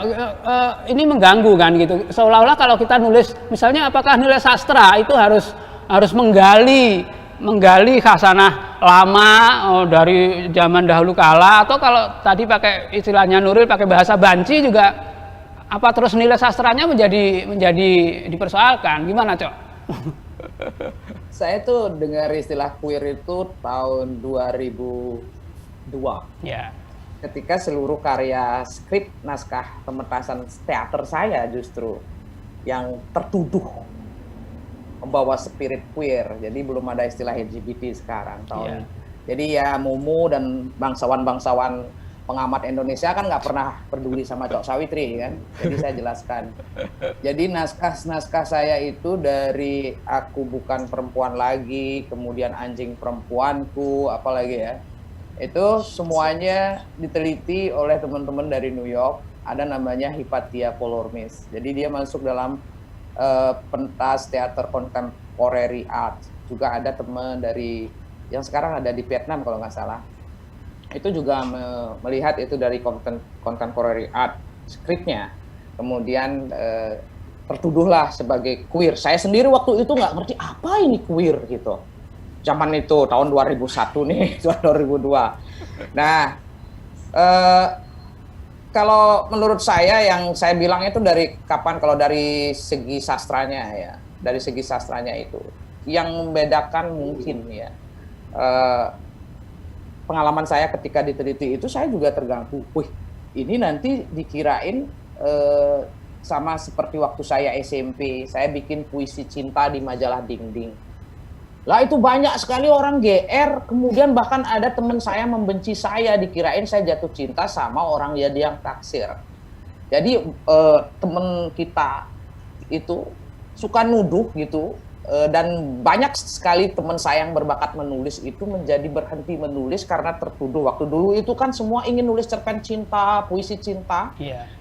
Ini mengganggu kan gitu. Seolah-olah kalau kita nulis misalnya apakah nilai sastra itu harus menggali khasanah lama dari zaman dahulu kala, atau kalau tadi pakai istilahnya Nuril pakai bahasa banci juga apa terus nilai sastranya menjadi dipersoalkan, gimana Cok? Saya tuh dengar istilah queer itu tahun 2002. Ya. Ketika seluruh karya skrip naskah pementasan teater saya justru yang tertuduh membawa spirit queer. Jadi belum ada istilah LGBT sekarang tahun. Jadi ya Mumu dan bangsawan-bangsawan pengamat Indonesia kan nggak pernah peduli sama Cok Sawitri kan. Jadi saya jelaskan. Jadi naskah saya itu dari Aku Bukan Perempuan Lagi, kemudian Anjing Perempuanku, apalagi ya. Itu semuanya diteliti oleh teman-teman dari New York. Ada namanya Hypatia Polomis. Jadi dia masuk dalam pentas teater contemporary art. Juga ada teman dari yang sekarang ada di Vietnam kalau nggak salah. Itu juga melihat itu dari contemporary art skripnya. Kemudian tertuduhlah sebagai queer. Saya sendiri waktu itu nggak ngerti apa ini queer gitu. Zaman itu tahun 2001 nih, tahun 2002. Nah, kalau menurut saya yang saya bilang itu dari kapan, kalau dari segi sastranya ya, dari segi sastranya itu yang membedakan mungkin ya pengalaman saya ketika diteliti itu saya juga terganggu. Wih, ini nanti dikirain sama seperti waktu saya SMP, saya bikin puisi cinta di majalah Dinding. Lah itu banyak sekali orang GR, kemudian bahkan ada teman saya membenci saya, dikirain saya jatuh cinta sama orang yang taksir. Jadi teman kita itu suka nuduh gitu, dan banyak sekali teman saya yang berbakat menulis itu menjadi berhenti menulis karena tertuduh. Waktu dulu itu kan semua ingin nulis cerpen cinta, puisi cinta,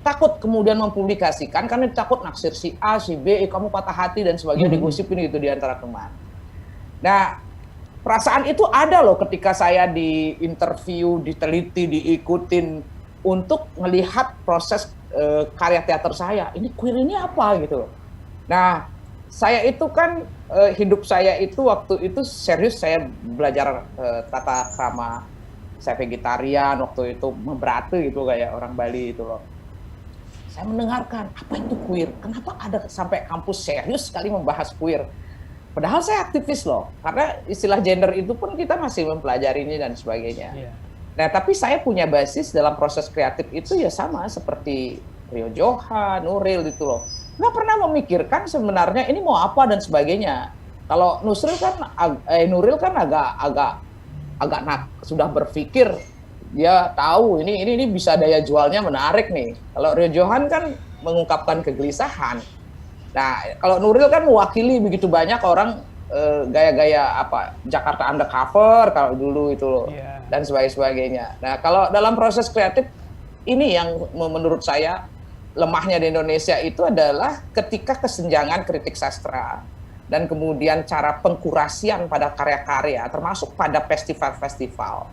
takut kemudian mempublikasikan karena takut naksir si A, si B, kamu patah hati dan sebagainya, digosipin gitu di antara teman. Nah, perasaan itu ada loh ketika saya di interview, diteliti, diikutin untuk melihat proses karya teater saya. Ini queer ini apa gitu. Nah, saya itu kan hidup saya itu waktu itu serius, saya belajar tata krama, saya vegetarian waktu itu, memberatu gitu kayak orang Bali itu loh. Saya mendengarkan apa itu queer, kenapa ada sampai kampus serius sekali membahas queer. Padahal saya aktivis loh, karena istilah gender itu pun kita masih mempelajarinya dan sebagainya. Nah, tapi saya punya basis dalam proses kreatif itu ya sama seperti Rio Johan, Nuril gitu loh. Nggak pernah memikirkan sebenarnya ini mau apa dan sebagainya. Kalau Nuril kan agak sudah berpikir, dia tahu ini bisa daya jualnya menarik nih. Kalau Rio Johan kan mengungkapkan kegelisahan. Nah, kalau Nuril kan mewakili begitu banyak orang gaya-gaya apa Jakarta undercover kalau dulu itu loh, dan sebagainya. Nah, kalau dalam proses kreatif ini yang menurut saya lemahnya di Indonesia itu adalah ketika kesenjangan kritik sastra dan kemudian cara pengkurasian pada karya-karya termasuk pada festival-festival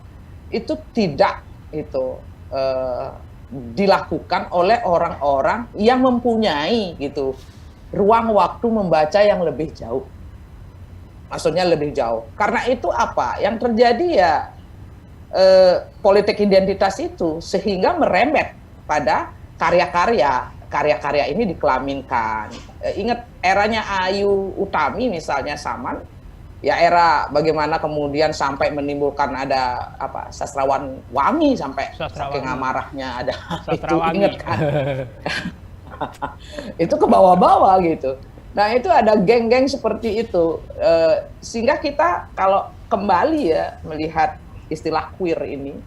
itu tidak dilakukan oleh orang-orang yang mempunyai gitu ruang waktu membaca yang lebih jauh. Maksudnya lebih jauh. Karena itu apa? Yang terjadi ya politik identitas itu sehingga merembet pada karya-karya ini dikelaminkan. Ingat eranya Ayu Utami misalnya Saman, ya era bagaimana kemudian sampai menimbulkan ada apa sastrawan wangi sampai saking amarahnya ada itu, ingat kan? Itu ke bawah-bawah gitu. Nah itu ada geng-geng seperti itu, sehingga kita kalau kembali ya melihat istilah queer ini,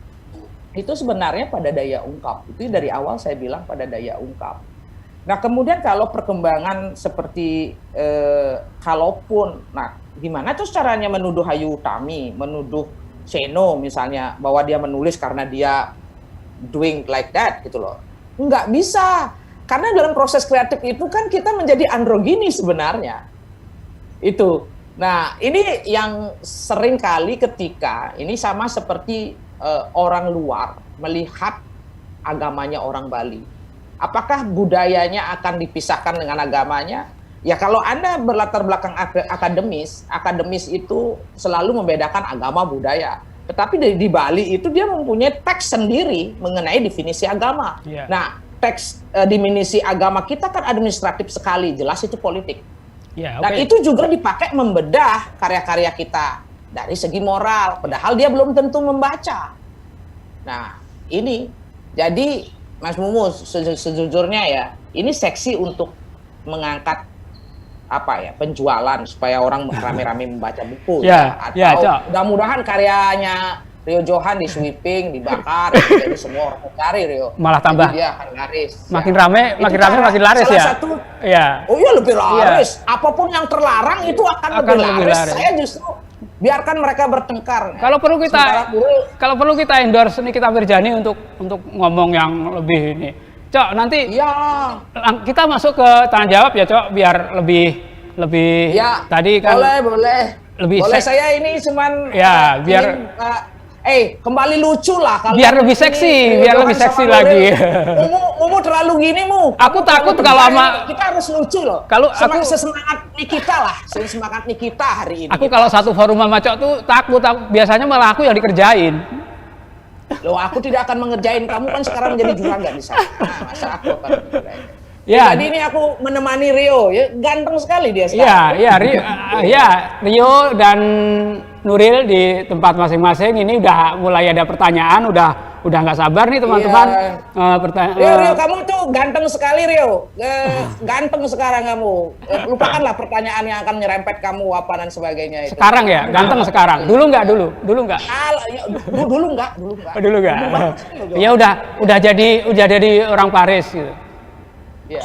itu sebenarnya pada daya ungkap. Itu dari awal saya bilang pada daya ungkap. Nah kemudian kalau perkembangan seperti kalaupun, nah gimana tuh caranya menuduh Ayu Utami, menuduh Seno misalnya bahwa dia menulis karena dia doing like that gitu loh. Nggak bisa, karena dalam proses kreatif itu kan kita menjadi androgini sebenarnya. Itu. Nah ini yang sering kali ketika ini sama seperti orang luar melihat agamanya orang Bali. Apakah budayanya akan dipisahkan dengan agamanya? Ya kalau Anda berlatar belakang akademis itu selalu membedakan agama budaya. Tetapi di Bali itu dia mempunyai teks sendiri mengenai definisi agama. Nah, teks definisi agama kita kan administratif sekali, jelas itu politik. Dan itu juga dipakai membedah karya-karya kita dari segi moral, padahal dia belum tentu membaca. Nah, ini jadi Mas Mumu sejujurnya ya, ini seksi untuk mengangkat apa ya penjualan supaya orang rame-rame membaca buku. Atau mudah-mudahan karyanya Rio Johan di sweeping, dibakar, jadi semua orang mencari Rio. Malah tambah. Jadi dia akan laris. Makin rame makin laris ya. Satu, oh iya lebih laris. Apapun yang terlarang itu akan lebih laris. Saya justru biarkan mereka bertengkar. Kalau perlu kita endorse nih, kita Wirjani untuk ngomong yang lebih ini. Cok, nanti kita masuk ke tanya jawab ya, Cok, biar lebih tadi kan. Boleh. Saya ini cuman biar kembali lucu lah kalau biar lebih seksi, lagi. Mumu terlalu gini, Mu. Aku takut kalau sama kita harus lucu loh. Kalau aku semangat Nikita lah, semangat Nikita hari ini. Aku kalau satu forum sama Cok tuh takut, biasanya malah aku yang dikerjain. Loh, aku tidak akan mengerjain kamu kan sekarang menjadi juragan di sana. Nah, masa aku akan mengerjain. Tadi ini aku menemani Rio, ya ganteng sekali dia sekarang. Rio dan Nuril di tempat masing-masing ini udah mulai ada pertanyaan, udah udah nggak sabar nih teman-teman. Rio, kamu tuh ganteng sekali Rio. Ganteng sekarang kamu. Lupakanlah pertanyaan yang akan nyerempet kamu apa dan sebagainya itu. Sekarang ya, ganteng sekarang. Dulu nggak? Dulu nggak? Dulu nggak. Dulu nggak. Ya udah jadi orang Paris gitu. Ya.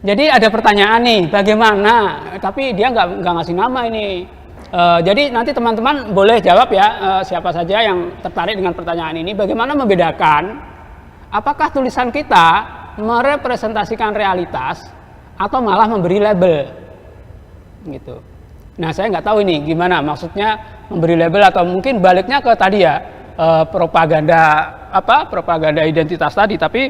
Jadi ada pertanyaan nih, bagaimana? Tapi dia nggak ngasih nama ini. Jadi nanti teman-teman boleh jawab ya, siapa saja yang tertarik dengan pertanyaan ini. Bagaimana membedakan apakah tulisan kita merepresentasikan realitas atau malah memberi label, gitu. Nah saya nggak tahu ini gimana maksudnya memberi label atau mungkin baliknya ke tadi ya propaganda identitas tadi. Tapi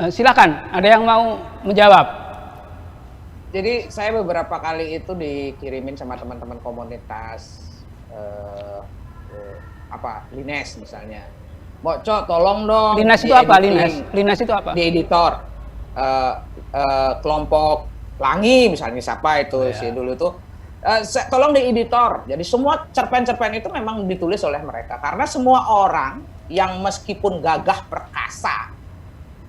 silakan, ada yang mau menjawab? Jadi saya beberapa kali itu dikirimin sama teman-teman komunitas Lines misalnya. Cok, tolong dong. Lines itu apa? Lines itu apa? Di editor kelompok Pelangi misalnya, siapa itu si dulu itu. Tolong di editor. Jadi semua cerpen-cerpen itu memang ditulis oleh mereka karena semua orang yang meskipun gagah perkasa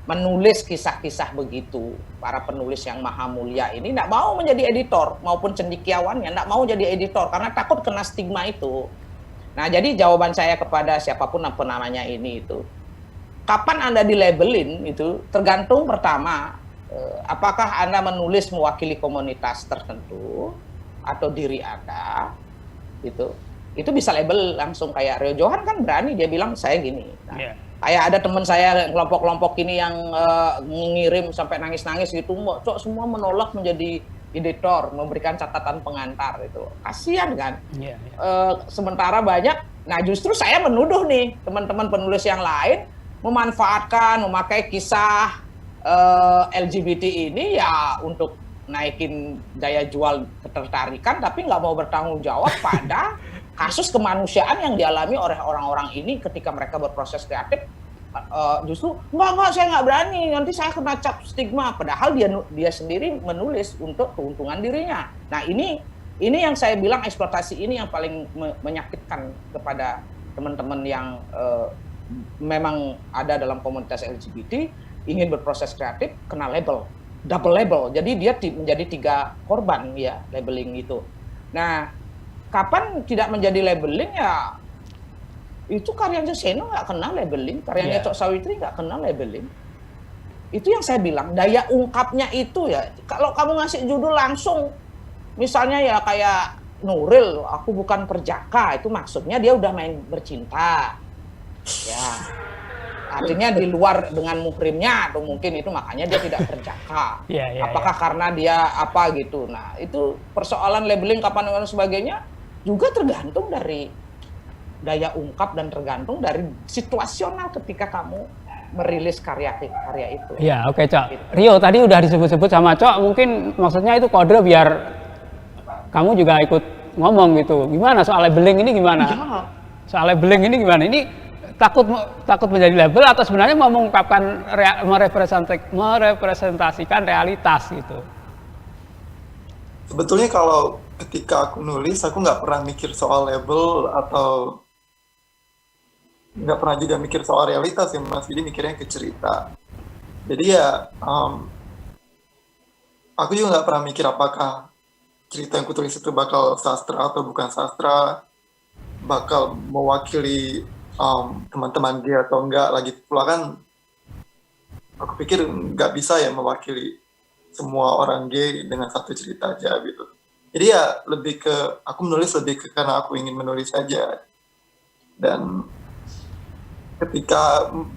menulis kisah-kisah begitu, para penulis yang maha mulia ini tidak mau menjadi editor, maupun cendekiawannya tidak mau jadi editor karena takut kena stigma itu. Nah jadi jawaban saya kepada siapapun apa namanya ini itu, kapan Anda dilabelin itu tergantung pertama, apakah Anda menulis mewakili komunitas tertentu atau diri Anda, itu bisa label langsung. Kayak Rio Johan kan berani, dia bilang saya gini. Nah, kayak ada teman saya kelompok-kelompok ini yang ngirim sampai nangis-nangis gitu, Cok semua menolak menjadi editor, memberikan catatan pengantar itu. Kasihan kan? Sementara banyak, nah justru saya menuduh nih teman-teman penulis yang lain memanfaatkan, memakai kisah LGBT ini ya untuk naikin daya jual ketertarikan, tapi nggak mau bertanggung jawab pada kasus kemanusiaan yang dialami oleh orang-orang ini ketika mereka berproses kreatif. Justru enggak saya nggak berani, nanti saya kena cap stigma, padahal dia sendiri menulis untuk keuntungan dirinya. Nah ini yang saya bilang eksploitasi ini yang paling menyakitkan kepada teman-teman yang memang ada dalam komunitas LGBT, ingin berproses kreatif, kena label, double label. Jadi dia menjadi 3 korban ya labeling itu. Nah kapan tidak menjadi labeling ya, itu karyanya Seno nggak kena labeling, karyanya Cok Sawitri nggak kena labeling. Itu yang saya bilang, daya ungkapnya itu ya, kalau kamu ngasih judul langsung, misalnya ya kayak Nuril, aku bukan perjaka, itu maksudnya dia udah main bercinta. Ya, artinya di luar dengan muhrimnya, atau mungkin itu makanya dia tidak perjaka. Apakah karena dia apa gitu. Nah itu persoalan labeling kapan dan sebagainya, juga tergantung dari daya ungkap dan tergantung dari situasional ketika kamu merilis karya itu. Ya oke, Cok. Gitu. Rio tadi udah disebut-sebut sama Cok, mungkin maksudnya itu kode biar kamu juga ikut ngomong gitu. Gimana soal labeling ini gimana? Ya. Soal labeling ini gimana? Ini takut menjadi label atau sebenarnya mau mengungkapkan merepresentasikan realitas gitu? Sebetulnya kalau ketika aku nulis, aku nggak pernah mikir soal label atau nggak pernah juga mikir soal realitas ya Mas, jadi mikirnya ke cerita. Jadi ya aku juga nggak pernah mikir apakah cerita yang kutulis itu bakal sastra atau bukan sastra, bakal mewakili teman-teman gay atau enggak. Lagi pula kan aku pikir nggak bisa ya mewakili semua orang gay dengan satu cerita aja gitu. Jadi ya lebih ke, aku menulis lebih ke karena aku ingin menulis aja. Dan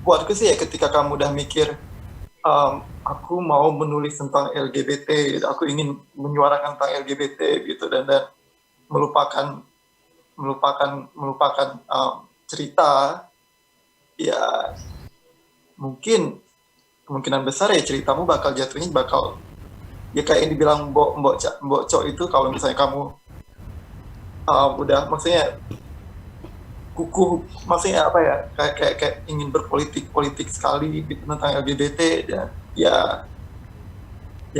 buatku sih ya ketika kamu udah mikir, aku mau menulis tentang LGBT, gitu, aku ingin menyuarakan tentang LGBT gitu, dan melupakan cerita, ya mungkin kemungkinan besar ya ceritamu jatuhnya bakal ya kayak yang dibilang Mbok Cok itu, kalau misalnya kamu udah maksudnya kukuh, maksudnya apa ya, kayak ingin berpolitik sekali gitu tentang LGBT, dan ya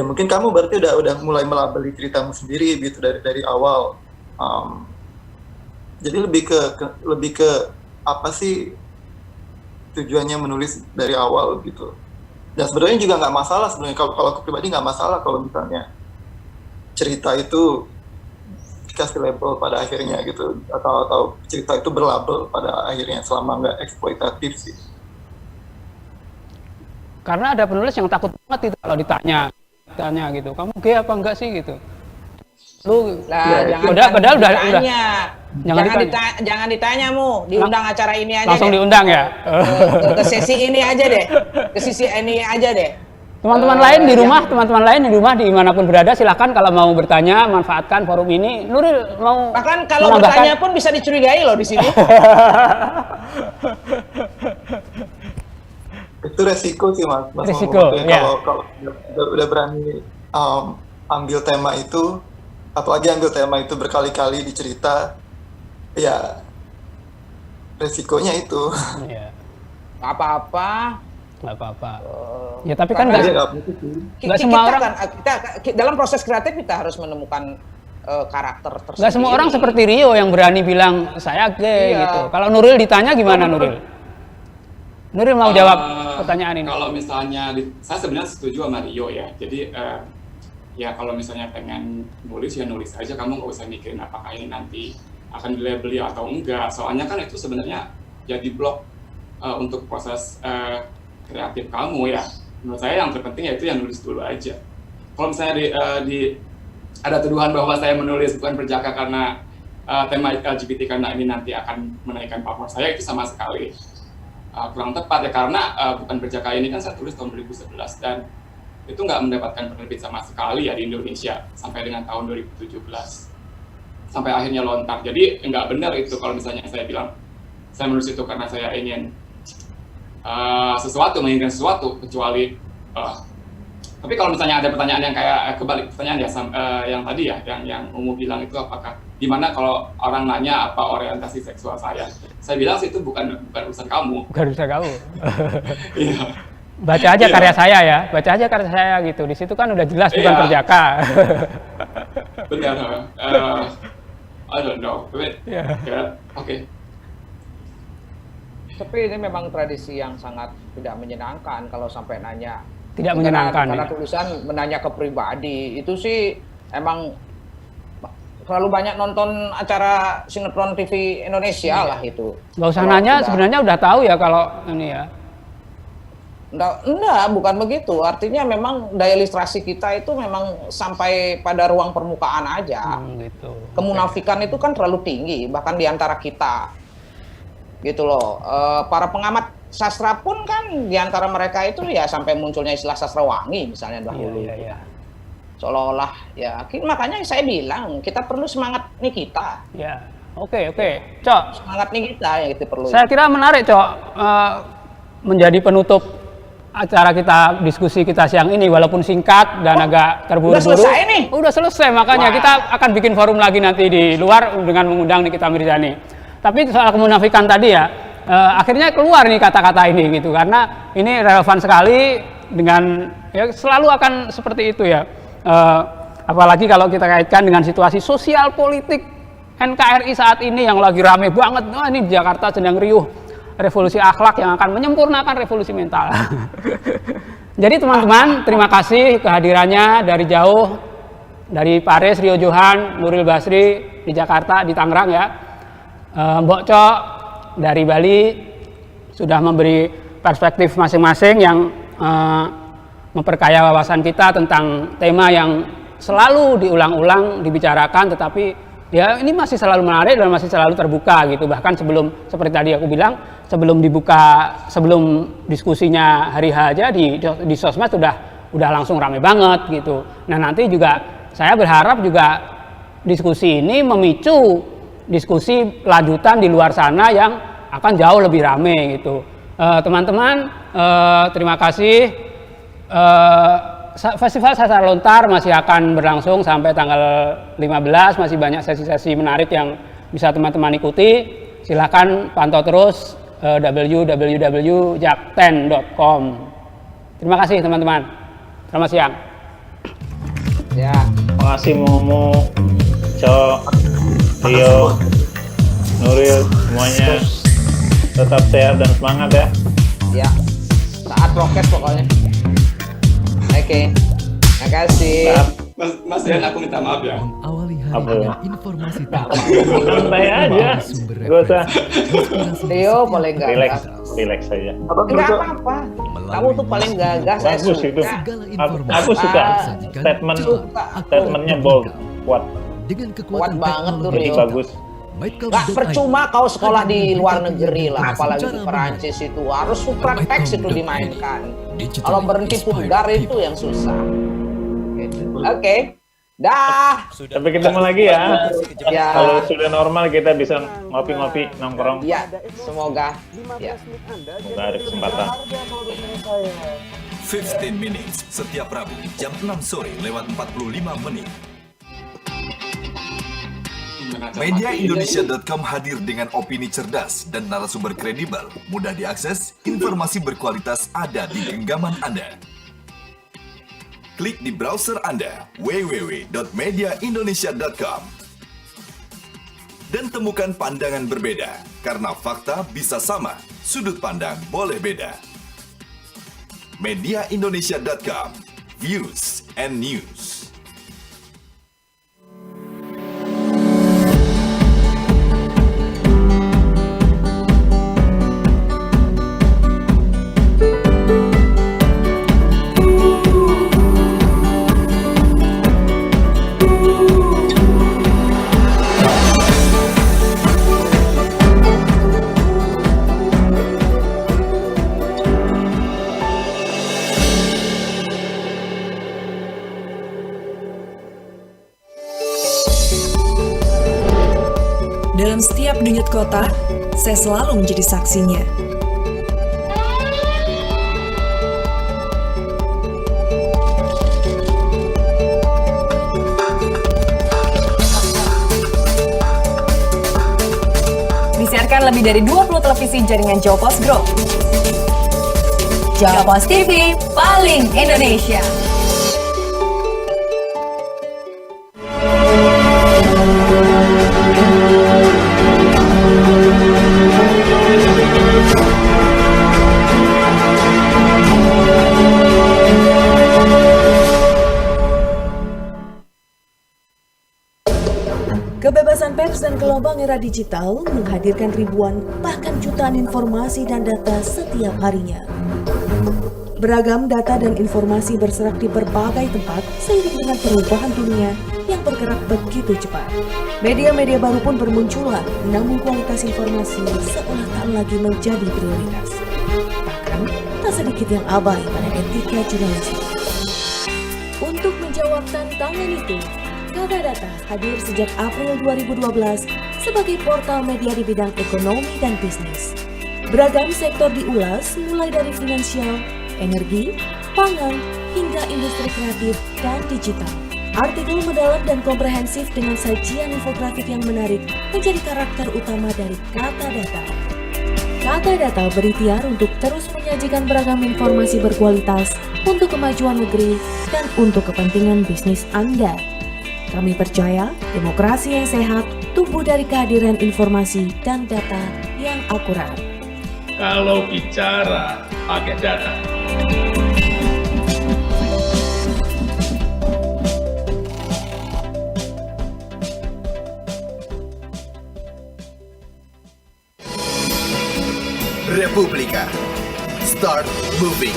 mungkin kamu berarti udah mulai melabeli ceritamu sendiri gitu dari awal. Jadi lebih ke apa sih tujuannya menulis dari awal gitu. Dan sebenarnya juga nggak masalah sebenarnya, kalau aku pribadi nggak masalah kalau misalnya cerita itu dikasih label pada akhirnya gitu, atau cerita itu berlabel pada akhirnya, selama nggak eksploitatif sih. Karena ada penulis yang takut banget itu kalau ditanya gitu, kamu gay apa enggak sih gitu. Lu Lah, padahal udah jangan ditanya Mu, diundang acara ini aja langsung deh. diundang ya. Ke sesi ini aja deh. Ke sisi ini aja deh. Teman-teman lain di rumah, dimanapun berada, silahkan kalau mau bertanya, manfaatkan forum ini. Nuril mau Bahkan kalau menambahkan? bertanya pun bisa dicurigai loh di sini. Itu resiko sih mas Resiko, Muhammad. ya. Kalau udah berani ambil tema itu, apalagi ambil tema itu berkali-kali di cerita, ya resikonya itu. Iya, Nggak apa-apa. nggak apa-apa. Ya tapi kan Jadi nggak nggak mungkin sih. Nggak semua orang- kita dalam proses kreatif kita harus menemukan karakter tersendiri. nggak semua orang seperti Rio yang berani bilang saya gay Iya. gitu. Kalau Nuril ditanya gimana Nuril? Nuril mau jawab pertanyaan ini. Kalau misalnya, saya sebenarnya setuju sama Rio ya. Jadi ya kalau misalnya pengen nulis ya nulis aja, kamu nggak usah mikirin apakah ini nanti akan dilabeli atau enggak. Soalnya kan itu sebenarnya jadi blok untuk proses kreatif kamu ya. Menurut saya yang terpenting yaitu yang nulis dulu aja. Kalau misalnya ada tuduhan bahwa saya menulis bukan perjaka karena tema LGBT karena ini nanti akan menaikkan pamor saya, itu sama sekali kurang tepat ya, karena bukan perjaka ini kan saya tulis tahun 2011 dan itu nggak mendapatkan penerbit sama sekali ya di Indonesia sampai dengan tahun 2017 sampai akhirnya lontar. Jadi nggak benar itu kalau misalnya saya bilang saya menulis itu karena saya ingin menginginkan sesuatu, kecuali tapi kalau misalnya ada pertanyaan yang kayak kebalik pertanyaan ya yang tadi ya, yang Umu bilang itu, apakah gimana kalau orang nanya apa orientasi seksual saya bilang sih itu bukan urusan kamu. Bukan bisa kamu. Iya. Baca aja karya saya ya, baca aja karya saya gitu. Di situ kan udah jelas bukan Iya. perjaka. Benar. I don't know. Oke. Tapi ini memang tradisi yang sangat tidak menyenangkan kalau sampai nanya. Tidak menyenangkan. Karena Ya. tulisan menanya ke pribadi itu sih emang terlalu banyak nonton acara sinetron TV Indonesia lah itu. Nggak usah Kalau nanya, sudah- sebenarnya udah tahu ya kalau ini ya. Enggak, bukan begitu. Artinya memang daya ilustrasi kita itu memang sampai pada ruang permukaan aja. Gitu. Kemunafikan itu kan terlalu tinggi, bahkan di antara kita. Gitu loh. Para pengamat sastra pun kan di antara mereka itu ya sampai munculnya istilah sastrawangi misalnya dahulu. Iya. Seolah-olah ya, makanya saya bilang kita perlu semangat nih kita. Ya. Oke. Cok, Semangat nih kita yang kita perlu. saya kira menarik, Cok, menjadi penutup acara kita, diskusi kita siang ini, walaupun singkat dan agak terburu-buru. Udah selesai nih? Udah selesai, makanya Wah. kita akan bikin forum lagi nanti di luar dengan mengundang Nikita Mirzani. Tapi soal kemunafikan tadi ya, akhirnya keluar nih kata-kata ini gitu, karena ini relevan sekali dengan, ya selalu akan seperti itu ya. Apalagi kalau kita kaitkan dengan situasi sosial politik NKRI saat ini yang lagi rame banget. Wah, ini Jakarta sedang riuh revolusi akhlak yang akan menyempurnakan revolusi mental. Jadi teman-teman, terima kasih kehadirannya dari jauh, dari Paris, Rio Johan, Nuril Basri di Jakarta, di Tangerang ya. Mbok Cok dari Bali sudah memberi perspektif masing-masing yang memperkaya wawasan kita tentang tema yang selalu diulang-ulang, dibicarakan, tetapi ya ini masih selalu menarik dan masih selalu terbuka gitu. Bahkan seperti tadi aku bilang, sebelum diskusinya hari H aja di sosmed udah langsung rame banget gitu. Nah nanti juga saya berharap juga diskusi ini memicu diskusi lanjutan di luar sana yang akan jauh lebih rame gitu. Teman-teman, terima kasih. Festival Sastra Lontar masih akan berlangsung sampai tanggal 15, masih banyak sesi-sesi menarik yang bisa teman-teman ikuti. Silahkan pantau terus www.jakten.com. Terima kasih teman-teman. Selamat siang. Ya. Terima kasih Momo, Cok, Rio. Nuril, semuanya tetap sehat dan semangat ya. Ya, taat prokes pokoknya. Oke, makasih. Mas Rian, aku minta maaf ya. Awali hari Apa? dengan informasi Santai aja, gak usah. Theo paling gagas. Relax saja. Enggak apa-apa. Kamu tuh paling gagas. Saya Bagus suka. itu. Aku suka statementnya bold, kuat. dengan Kuat kekuatan banget tuh, teknologi Rio. Bagus. Gak percuma kau sekolah di luar negeri lah, apalagi di Perancis itu harus supreme text itu dimainkan. Kalau berhenti vulgar itu yang susah. Gitu. Oke, dah. Sampai ketemu lagi ya. Ya. Kalau sudah normal kita bisa ngopi-ngopi, nongkrong. Ya, semoga. Ya. Semoga ada kesempatan. 15 Minutes setiap Rabu jam 6 sore lewat 45 menit. Mediaindonesia.com hadir dengan opini cerdas dan narasumber kredibel, mudah diakses, informasi berkualitas ada di genggaman Anda. Klik di browser Anda www.mediaindonesia.com dan temukan pandangan berbeda, karena fakta bisa sama, sudut pandang boleh beda. Mediaindonesia.com, Views and News. Dalam setiap denyut kota, saya selalu menjadi saksinya. Disiarkan lebih dari 20 televisi jaringan Jawa Pos Group. Jawa Pos TV, paling Indonesia. Kebebasan pers dan gelombang era digital menghadirkan ribuan bahkan jutaan informasi dan data setiap harinya. Beragam data dan informasi berserak di berbagai tempat seiring dengan perubahan dunia yang bergerak begitu cepat. Media-media baru pun bermunculan, namun kualitas informasi seolah tak lagi menjadi prioritas. Bahkan, tak sedikit yang abai pada etika jurnalistik. Untuk menjawab tantangan itu, Kata Data hadir sejak April 2012 sebagai portal media di bidang ekonomi dan bisnis. Beragam sektor diulas mulai dari finansial, energi, pangan, hingga industri kreatif dan digital. Artikel mendalam dan komprehensif dengan sajian infografik yang menarik menjadi karakter utama dari Kata Data. Kata Data berikhtiar untuk terus menyajikan beragam informasi berkualitas untuk kemajuan negeri dan untuk kepentingan bisnis Anda. Kami percaya demokrasi yang sehat tumbuh dari kehadiran informasi dan data yang akurat. Kalau bicara pakai data. Republika. Start moving.